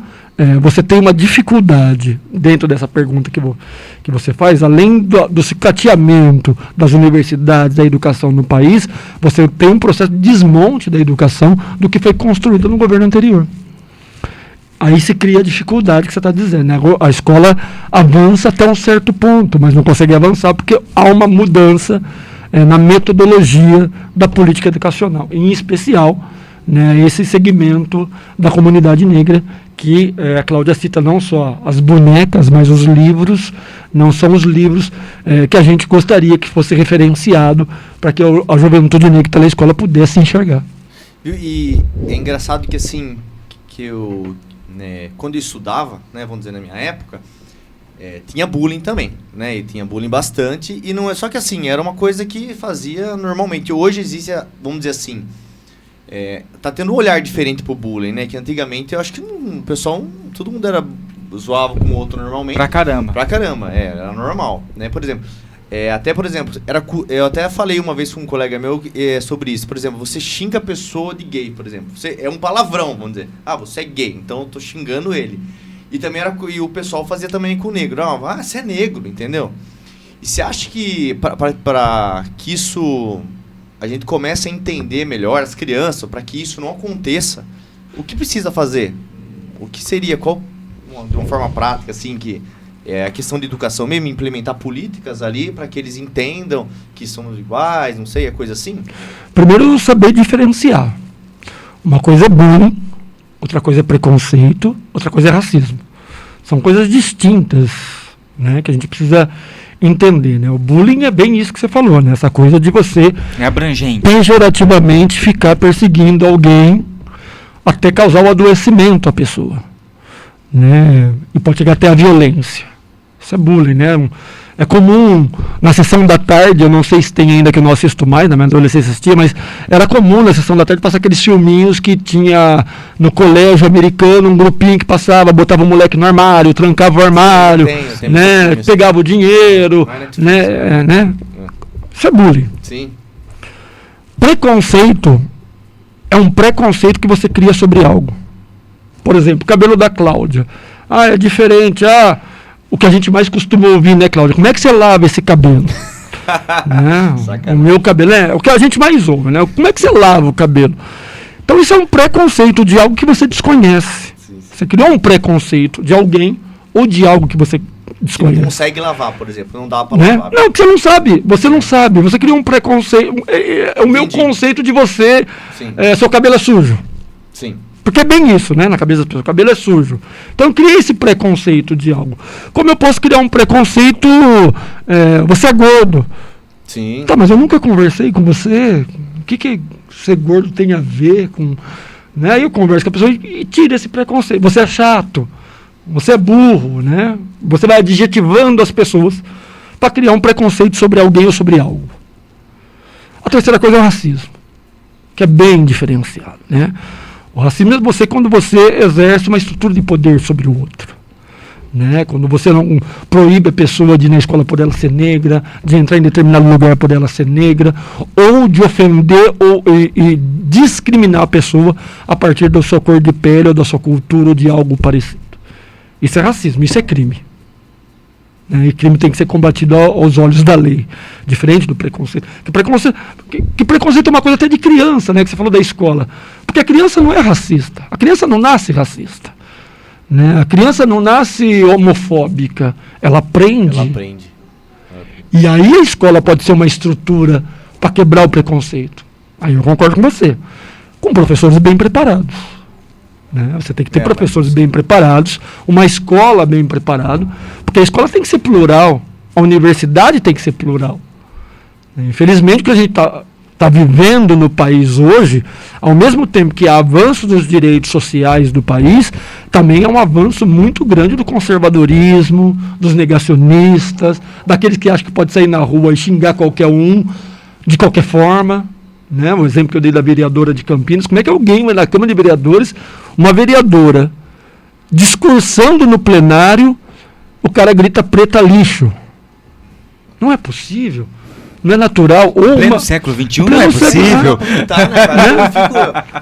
você tem uma dificuldade dentro dessa pergunta que você faz, além do cicateamento das universidades, da educação no país, você tem um processo de desmonte da educação do que foi construído no governo anterior. Aí se cria a dificuldade que você está dizendo, né? A escola avança até um certo ponto, mas não consegue avançar porque há uma mudança na metodologia da política educacional, em especial, né, esse segmento da comunidade negra que a Cláudia cita não só as bonecas, mas os livros, não são os livros que a gente gostaria que fosse referenciado para que a juventude negra que está na escola pudesse enxergar. E é engraçado que assim, que eu, né, quando eu estudava, né, vamos dizer na minha época, tinha bullying também, né, e tinha bullying bastante, e não é só que assim, era uma coisa que fazia normalmente. Hoje existe, vamos dizer assim, tá tendo um olhar diferente pro bullying, né? Que antigamente eu acho que o pessoal, todo mundo zoava com o outro normalmente. Pra caramba. Era normal, né? Por exemplo, eu até falei uma vez com um colega meu sobre isso. Por exemplo, você xinga a pessoa de gay, por exemplo. É um palavrão, vamos dizer. Ah, você é gay, então eu tô xingando ele. E também e o pessoal fazia também com o negro. Ah, você é negro, entendeu? E você acha que para que isso a gente comece a entender melhor as crianças, para que isso não aconteça, o que precisa fazer? O que seria, de uma forma prática, assim, que é a questão de educação mesmo, implementar políticas ali para que eles entendam que somos iguais, não sei, a coisa assim? Primeiro, saber diferenciar. Uma coisa é bullying, outra coisa é preconceito, outra coisa é racismo. São coisas distintas, né, que a gente precisa entender, né? O bullying é bem isso que você falou, né? Essa coisa de você pejorativamente ficar perseguindo alguém até causar o adoecimento à pessoa, né? E pode chegar até a violência. Isso é bullying, né? É comum na sessão da tarde, eu não sei se tem ainda, que eu não assisto mais, na minha adolescência assistia, mas era comum na sessão da tarde passar aqueles filminhos que tinha no colégio americano, um grupinho que passava, botava o moleque no armário, trancava o armário, né? Pegava o dinheiro, né? Isso é bullying. Sim. Preconceito é um preconceito que você cria sobre algo. Por exemplo, o cabelo da Cláudia. Ah, é diferente, o que a gente mais costuma ouvir, né, Cláudia? Como é que você lava esse cabelo? Né? O meu cabelo é o que a gente mais ouve, né? Como é que você lava o cabelo? Então isso é um preconceito de algo que você desconhece. Sim. Você criou um preconceito de alguém ou de algo que você desconhece. Você não consegue lavar, por exemplo. Não dá para lavar. Não, porque você não sabe. Você não sabe. Você criou um preconceito. O meu conceito de você, seu cabelo é sujo. Sim. Porque é bem isso, né? Na cabeça das pessoas, o cabelo é sujo. Então eu criei esse preconceito de algo. Como eu posso criar um preconceito, você é gordo. Sim. Tá, mas eu nunca conversei com você. O que ser gordo tem a ver com... Né? Aí eu converso com a pessoa e tira esse preconceito. Você é chato, você é burro, né? Você vai adjetivando as pessoas para criar um preconceito sobre alguém ou sobre algo. A terceira coisa é o racismo, que é bem diferenciado, né? O racismo é quando você exerce uma estrutura de poder sobre o outro, Né? Quando você não proíbe a pessoa de ir na escola por ela ser negra, de entrar em determinado lugar por ela ser negra, ou de ofender e discriminar a pessoa a partir da sua cor de pele ou da sua cultura ou de algo parecido. Isso é racismo, isso é crime. Né? E crime tem que ser combatido aos olhos da lei, diferente do preconceito. Que preconceito é uma coisa até de criança, né? Que você falou da escola. Porque a criança não é racista, a criança não nasce racista. Né? A criança não nasce homofóbica, ela aprende. E aí a escola pode ser uma estrutura para quebrar o preconceito. Aí eu concordo com você. Com professores bem preparados. Né? Você tem que ter professores bem preparados, uma escola bem preparada, porque a escola tem que ser plural, a universidade tem que ser plural. Infelizmente, o que a gente está vivendo no país hoje, ao mesmo tempo que há avanço dos direitos sociais do país, também é um avanço muito grande do conservadorismo, dos negacionistas, daqueles que acham que pode sair na rua e xingar qualquer um, de qualquer forma. Né? O exemplo que eu dei da vereadora de Campinas, como é que alguém vai na Câmara de Vereadores, uma vereadora, discursando no plenário, o cara grita preta lixo. Não é possível. Não é natural. Pleno século XXI não é possível.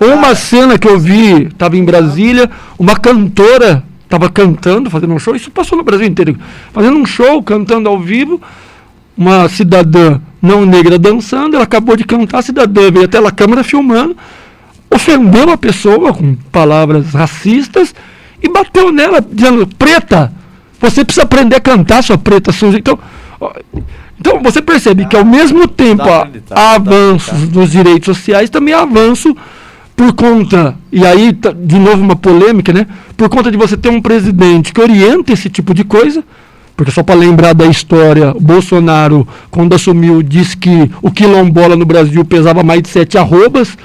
Ou uma cena que eu vi, estava em Brasília, uma cantora estava cantando, fazendo um show, isso passou no Brasil inteiro, fazendo um show, cantando ao vivo, uma cidadã não negra dançando, ela acabou de cantar, a cidadã veio até a câmera filmando, ofendeu a pessoa com palavras racistas e bateu nela, dizendo, preta, você precisa aprender a cantar, sua preta suja. Então você percebe que ao mesmo tempo há avanços nos direitos sociais, também há avanço por conta, e aí de novo uma polêmica, né? Por conta de você ter um presidente que orienta esse tipo de coisa, porque só para lembrar da história, o Bolsonaro, quando assumiu, disse que o quilombola no Brasil pesava mais de 7 arrobas,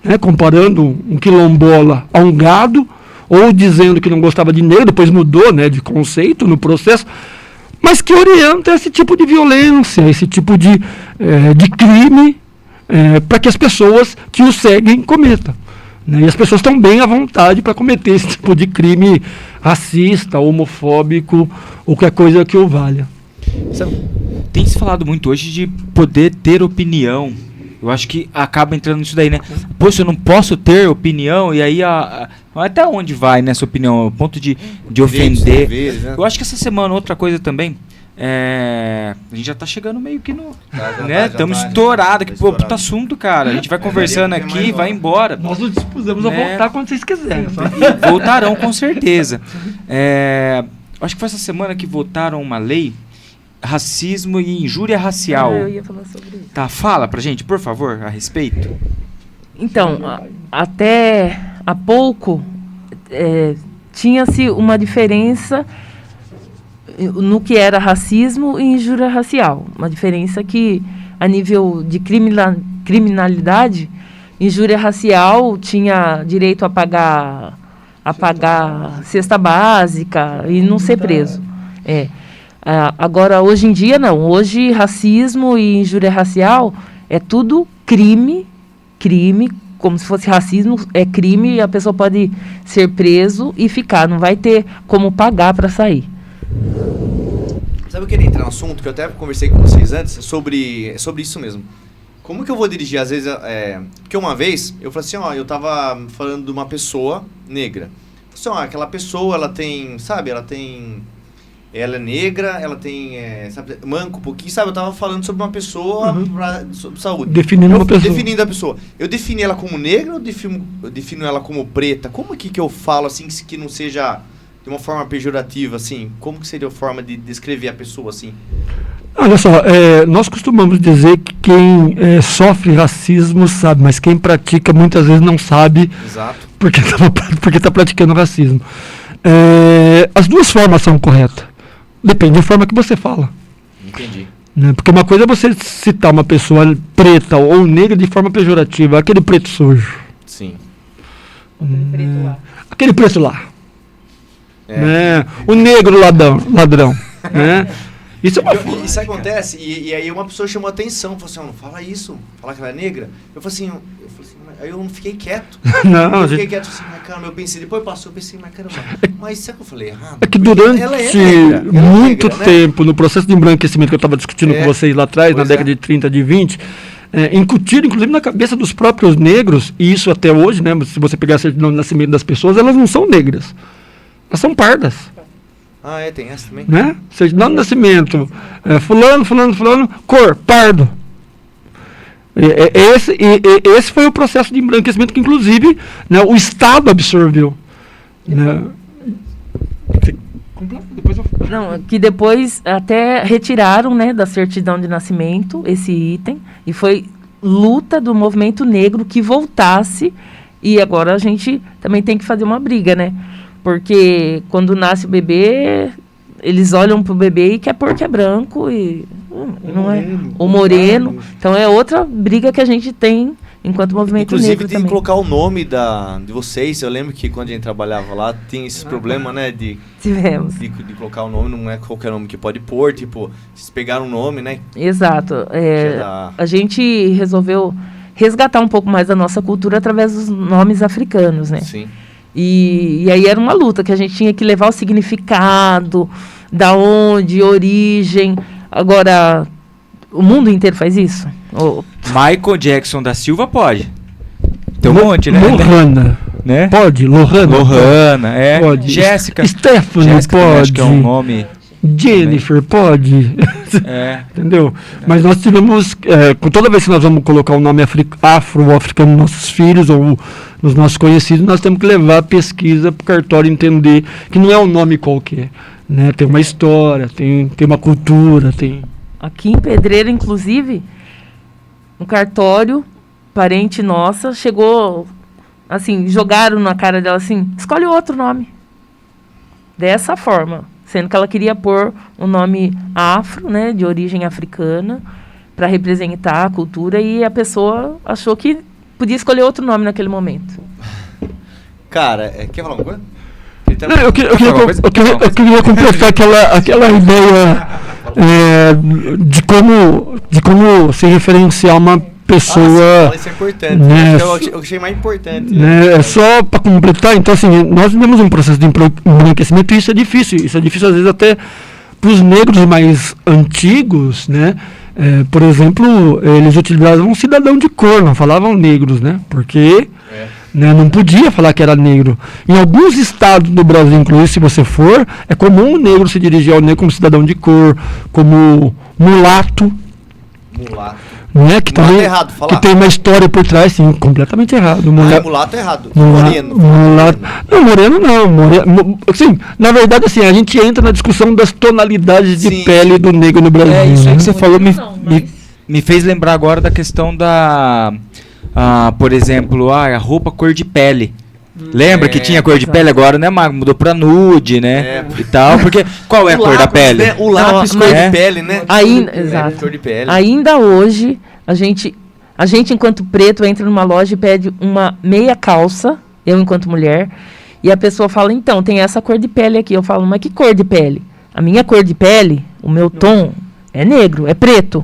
né? Comparando um quilombola a um gado, ou dizendo que não gostava de negro, depois mudou, né, de conceito no processo, mas que orienta esse tipo de violência, esse tipo de crime, para que as pessoas que o seguem cometam. Né? E as pessoas estão bem à vontade para cometer esse tipo de crime racista, homofóbico, ou qualquer coisa que o valha. Tem se falado muito hoje de poder ter opinião. Eu acho que acaba entrando nisso daí, né? Poxa, eu não posso ter opinião, e aí até onde vai nessa opinião? O ponto de ofender. Deveres, né? Eu acho que essa semana, outra coisa também, a gente já tá chegando meio que no... Estamos estourados, que pô, puta assunto, cara. A gente vai conversando aqui, vai embora. Nós nos dispusemos a voltar quando vocês quiserem. Voltarão, com certeza. Acho que foi essa semana que votaram uma lei, racismo e injúria racial. Eu ia falar sobre isso. Tá, fala pra gente, por favor, a respeito. Então, até há pouco, tinha-se uma diferença no que era racismo e injúria racial. Uma diferença que, a nível de criminalidade, injúria racial tinha direito a pagar cesta básica e não ser preso. Agora, hoje em dia, não. Hoje, racismo e injúria racial é tudo crime, como se fosse racismo, é crime, e a pessoa pode ser preso e ficar, não vai ter como pagar para sair. Sabe, eu queria entrar no assunto que eu até conversei com vocês antes, sobre isso mesmo. Como que eu vou dirigir, às vezes, porque uma vez, eu falei assim, eu tava falando de uma pessoa negra. Assim, aquela pessoa, ela é negra, ela tem, manca um pouquinho, sabe? Eu tava falando sobre uma pessoa, sobre saúde. Definindo uma pessoa. Definindo a pessoa. Eu defini ela como negra ou eu defino ela como preta? Como que eu falo, assim, que não seja de uma forma pejorativa, assim? Como que seria a forma de descrever a pessoa, assim? Olha só, nós costumamos dizer que quem sofre racismo sabe, mas quem pratica muitas vezes não sabe. Exato. Porque está praticando racismo. As duas formas são corretas. Depende da forma que você fala. Entendi. Né? Porque uma coisa é você citar uma pessoa preta ou negra de forma pejorativa, aquele preto sujo. Sim. Aquele preto lá. Né? O negro ladrão. Né? Isso acontece, e aí uma pessoa chamou a atenção, falou assim, não fala isso, fala que ela é negra. Eu falei assim, Aí eu não fiquei quieto. Não, Eu fiquei quieto assim, mas caramba, eu pensei, depois passou, eu pensei, mas caramba, mas será que eu falei errado? É que Porque durante ela é negra, ela é muito negra, né? tempo, no processo de embranquecimento que eu estava discutindo com vocês lá atrás, na Pois década de 30, de 20, incutiram, inclusive, na cabeça dos próprios negros, e isso até hoje, né, se você pegar a certidão de nascimento das pessoas, elas não são negras. Elas são pardas. Ah, tem essa também? Né? Certidão de nascimento, fulano, cor, pardo. Esse foi o processo de embranquecimento que, inclusive, né, o Estado absorveu. Né? Depois eu... Não, que depois até retiraram, né, da certidão de nascimento esse item, e foi luta do movimento negro que voltasse, e agora a gente também tem que fazer uma briga, né? Porque quando nasce o bebê, eles olham pro bebê e quer pôr que é branco e não é o moreno. Então é outra briga que a gente tem enquanto movimento Inclusive, negro tem também. que colocar o nome de vocês. Eu lembro que quando a gente trabalhava lá, tem esse problema, né? Tivemos. De colocar o nome, não é qualquer nome que pode pôr. Tipo, vocês pegaram um nome, né? Exato. é da- A gente resolveu resgatar um pouco mais da nossa cultura através dos nomes africanos, né? Sim. E aí era uma luta que a gente tinha que levar o significado, da onde, origem. Agora, o mundo inteiro faz isso? Michael Jackson da Silva pode. Tem um monte, né? Lohana. Né? Pode? Lohana? Lohana, é. Pode. Jéssica. Stephanie Jéssica também pode. acho que é um nome. Jennifer pode. É. Entendeu? Mas nós tivemos, toda vez que nós vamos colocar o nome afro-africano nos nossos filhos ou nos nossos conhecidos, nós temos que levar a pesquisa para o cartório entender que não é um nome qualquer. Né? Tem uma história, tem uma cultura, tem... Aqui em Pedreira, inclusive, um cartório, parente nossa, chegou, assim, jogaram na cara dela assim, escolhe outro nome. Dessa forma. Sendo que ela queria pôr um nome afro, né, de origem africana, para representar a cultura, e a pessoa achou que podia escolher outro nome naquele momento. Cara, quer falar alguma coisa? Não, eu queria completar aquela ideia de como se referenciar uma pessoa. Isso é importante. Né, eu achei mais importante. Né, só para completar, então assim, nós vivemos um processo de embranquecimento e isso é difícil. Isso é difícil às vezes até para os negros mais antigos, né? Por exemplo, eles utilizavam um cidadão de cor, não falavam negros, né? Porque né, não podia falar que era negro. Em alguns estados do Brasil, inclusive, se você for, é comum o negro se dirigir ao negro como cidadão de cor, como mulato. Né, que também é errado falar. que tem uma história por trás, sim, completamente errado. Mulato é errado. Moreno. Moreno não. Assim, na verdade, assim, a gente entra na discussão das tonalidades de pele do negro no Brasil. Isso aí né? que você falou me fez lembrar agora da questão da... por exemplo, a roupa cor de pele. Lembra que tinha cor de pele agora, né, Mago? Mudou pra nude, né? E tal, porque qual é a cor da pele? Né? O lápis cor de pele, né? Exato. Cor de pele. Ainda hoje, a gente, enquanto preto, entra numa loja e pede uma meia calça, eu enquanto mulher, e a pessoa fala, então, tem essa cor de pele aqui. Eu falo, mas que cor de pele? A minha cor de pele, o meu tom, é negro, é preto.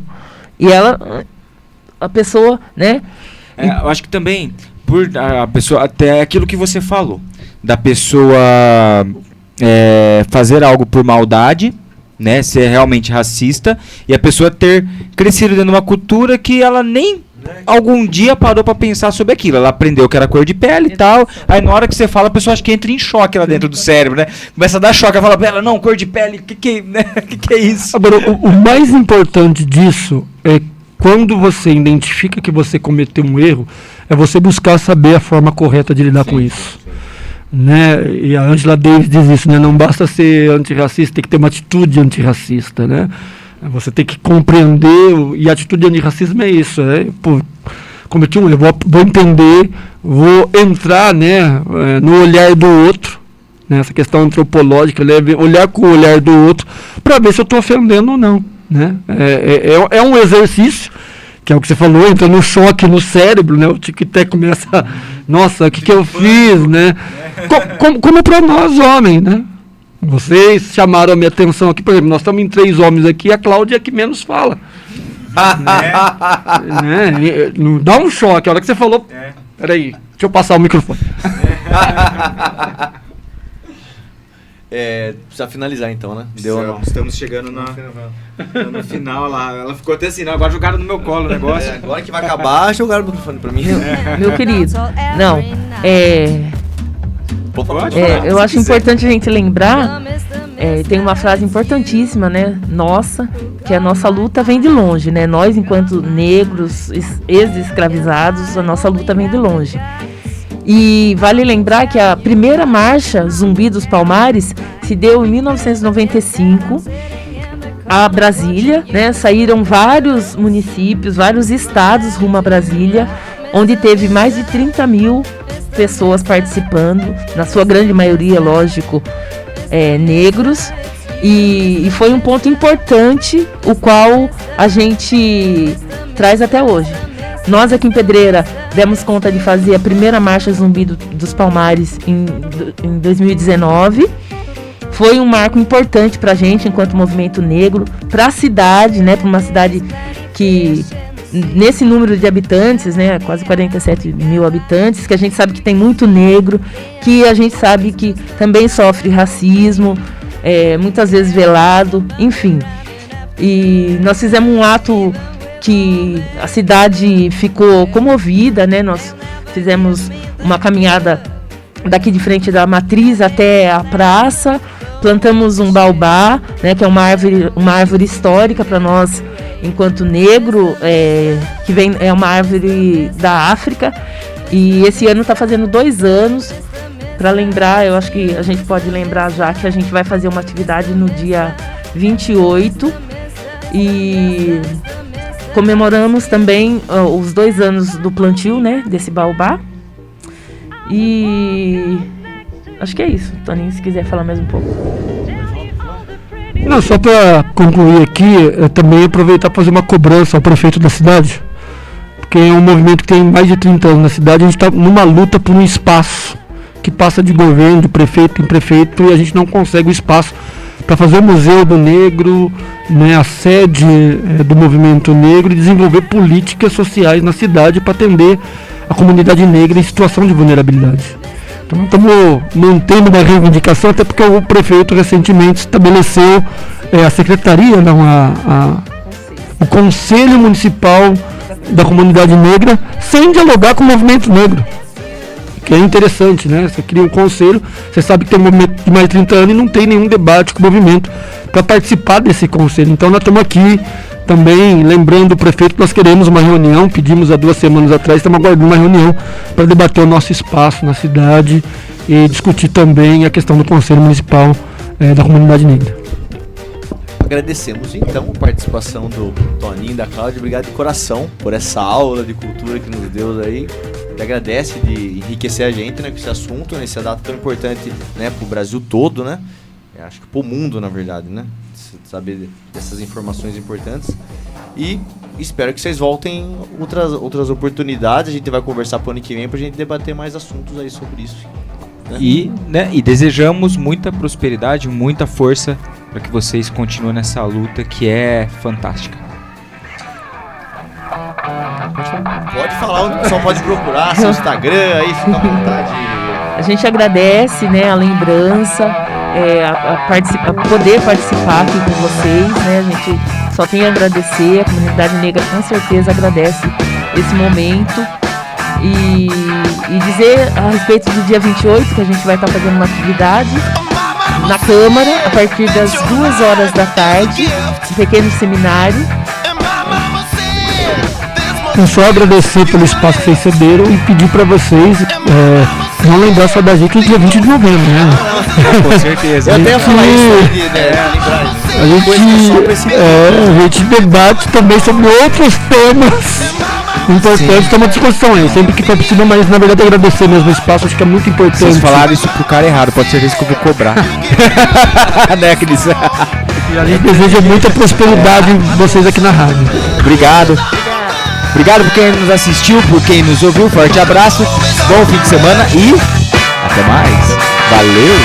E a pessoa, né? Eu acho que também, por a pessoa, até aquilo que você falou, da pessoa fazer algo por maldade, né, ser realmente racista, e a pessoa ter crescido dentro de uma cultura que ela nem algum dia parou pra pensar sobre aquilo. Ela aprendeu que era cor de pele e tal, aí na hora que você fala, a pessoa acha que entra em choque lá dentro do cérebro, né? Começa a dar choque, ela fala pra ela, não, cor de pele, que é isso? Agora, o mais importante disso é quando você identifica que você cometeu um erro, é você buscar saber a forma correta de lidar com isso. Né? E a Angela Davis diz isso, né? Não basta ser antirracista, tem que ter uma atitude antirracista, né? Você tem que compreender, e a atitude antirracismo é isso, né? Pô, cometi um erro, vou entender, vou entrar, né, no olhar do outro, né? Essa questão antropológica, né? Olhar com o olhar do outro, para ver se eu estou ofendendo ou não. Né? É um exercício, que é o que você falou, entra no choque no cérebro, né? O tic-tac começa, nossa, o que eu fiz, né? Como para nós homens, né? Vocês chamaram a minha atenção aqui, por exemplo, nós estamos em 3 homens aqui, a Cláudia é que menos fala. Né? Não dá um choque, a hora que você falou, Peraí, deixa eu passar o microfone. Precisa finalizar então, né? Estamos chegando no final lá. Ela ficou até assim, agora jogaram no meu colo o negócio. Agora que vai acabar, jogaram o microfone pra mim. Meu querido, não, eu acho importante a gente lembrar, tem uma frase importantíssima, né, nossa, que a nossa luta vem de longe, né, nós enquanto negros, ex-escravizados, a nossa luta vem de longe. E vale lembrar que a primeira marcha Zumbi dos Palmares se deu em 1995, a Brasília, né, saíram vários municípios, vários estados rumo a Brasília, onde teve mais de 30 mil pessoas participando, na sua grande maioria, lógico, negros, e foi um ponto importante, o qual a gente traz até hoje. Nós aqui em Pedreira demos conta de fazer a primeira marcha Zumbi dos Palmares em 2019. Foi um marco importante para a gente, enquanto movimento negro, para a cidade, né, para uma cidade que, nesse número de habitantes, né, quase 47 mil habitantes, que a gente sabe que tem muito negro, que a gente sabe que também sofre racismo, muitas vezes velado, enfim. E nós fizemos um ato que a cidade ficou comovida, né? Nós fizemos uma caminhada daqui de frente da Matriz até a praça, plantamos um baobá, né? Que é uma árvore histórica para nós, enquanto negro, que é uma árvore da África, e esse ano está fazendo 2 anos. Para lembrar, eu acho que a gente pode lembrar já que a gente vai fazer uma atividade no dia 28 e comemoramos também os 2 anos do plantio, né, desse baobá. E acho que é isso. Toninho, se quiser falar mais um pouco. Não, só para concluir aqui, também aproveitar para fazer uma cobrança ao prefeito da cidade, porque é um movimento que tem mais de 30 anos na cidade. A gente está numa luta por um espaço que passa de governo, de prefeito em prefeito, e a gente não consegue o espaço para fazer o Museu do Negro, né, a sede do movimento negro, e desenvolver políticas sociais na cidade para atender a comunidade negra em situação de vulnerabilidade. Então estamos mantendo uma reivindicação, até porque o prefeito recentemente estabeleceu a secretaria, não, o Conselho Municipal da Comunidade Negra, sem dialogar com o movimento negro. Que é interessante, né? Você cria um conselho, você sabe que tem um movimento de mais de 30 anos e não tem nenhum debate com o movimento para participar desse conselho. Então nós estamos aqui também lembrando o prefeito que nós queremos uma reunião, pedimos há 2 semanas atrás, estamos aguardando uma reunião para debater o nosso espaço na cidade e discutir também a questão do Conselho Municipal da Comunidade Negra. Agradecemos então a participação do Toninho e da Cláudia. Obrigado de coração por essa aula de cultura que nos deu aí. Te agradece de enriquecer a gente, né, com esse assunto, nesse data tão importante, né, para o Brasil todo, né? Eu acho que para o mundo, na verdade, né? Saber dessas informações importantes. E espero que vocês voltem em outras oportunidades. A gente vai conversar pro ano que vem pra gente debater mais assuntos aí sobre isso. Né? E desejamos muita prosperidade, muita força para que vocês continuem nessa luta que é fantástica. Pode falar onde o pessoal pode procurar, seu Instagram, aí fica à vontade. A gente agradece, né, a lembrança, a poder participar aqui com vocês, né? A gente só tem a agradecer, a comunidade negra com certeza agradece esse momento. E dizer a respeito do dia 28, que a gente vai estar fazendo uma atividade na Câmara, a partir das 2 horas da tarde, um pequeno seminário. Eu só agradecer pelo espaço que vocês cederam e pedir para vocês não lembrar só da gente que é dia 20 de novembro, né? Com certeza. Eu até ia falar isso, a gente debate também sobre outros temas importantes, tem uma discussão aí, sempre que for possível, mas na verdade agradecer mesmo o espaço, acho que é muito importante. Vocês falaram isso pro cara errado, pode ser isso que eu vou cobrar. Né, Cris? E a gente deseja muita prosperidade vocês aqui na rádio. Obrigado. Obrigado por quem nos assistiu, por quem nos ouviu. Forte abraço, bom fim de semana e até mais. Valeu!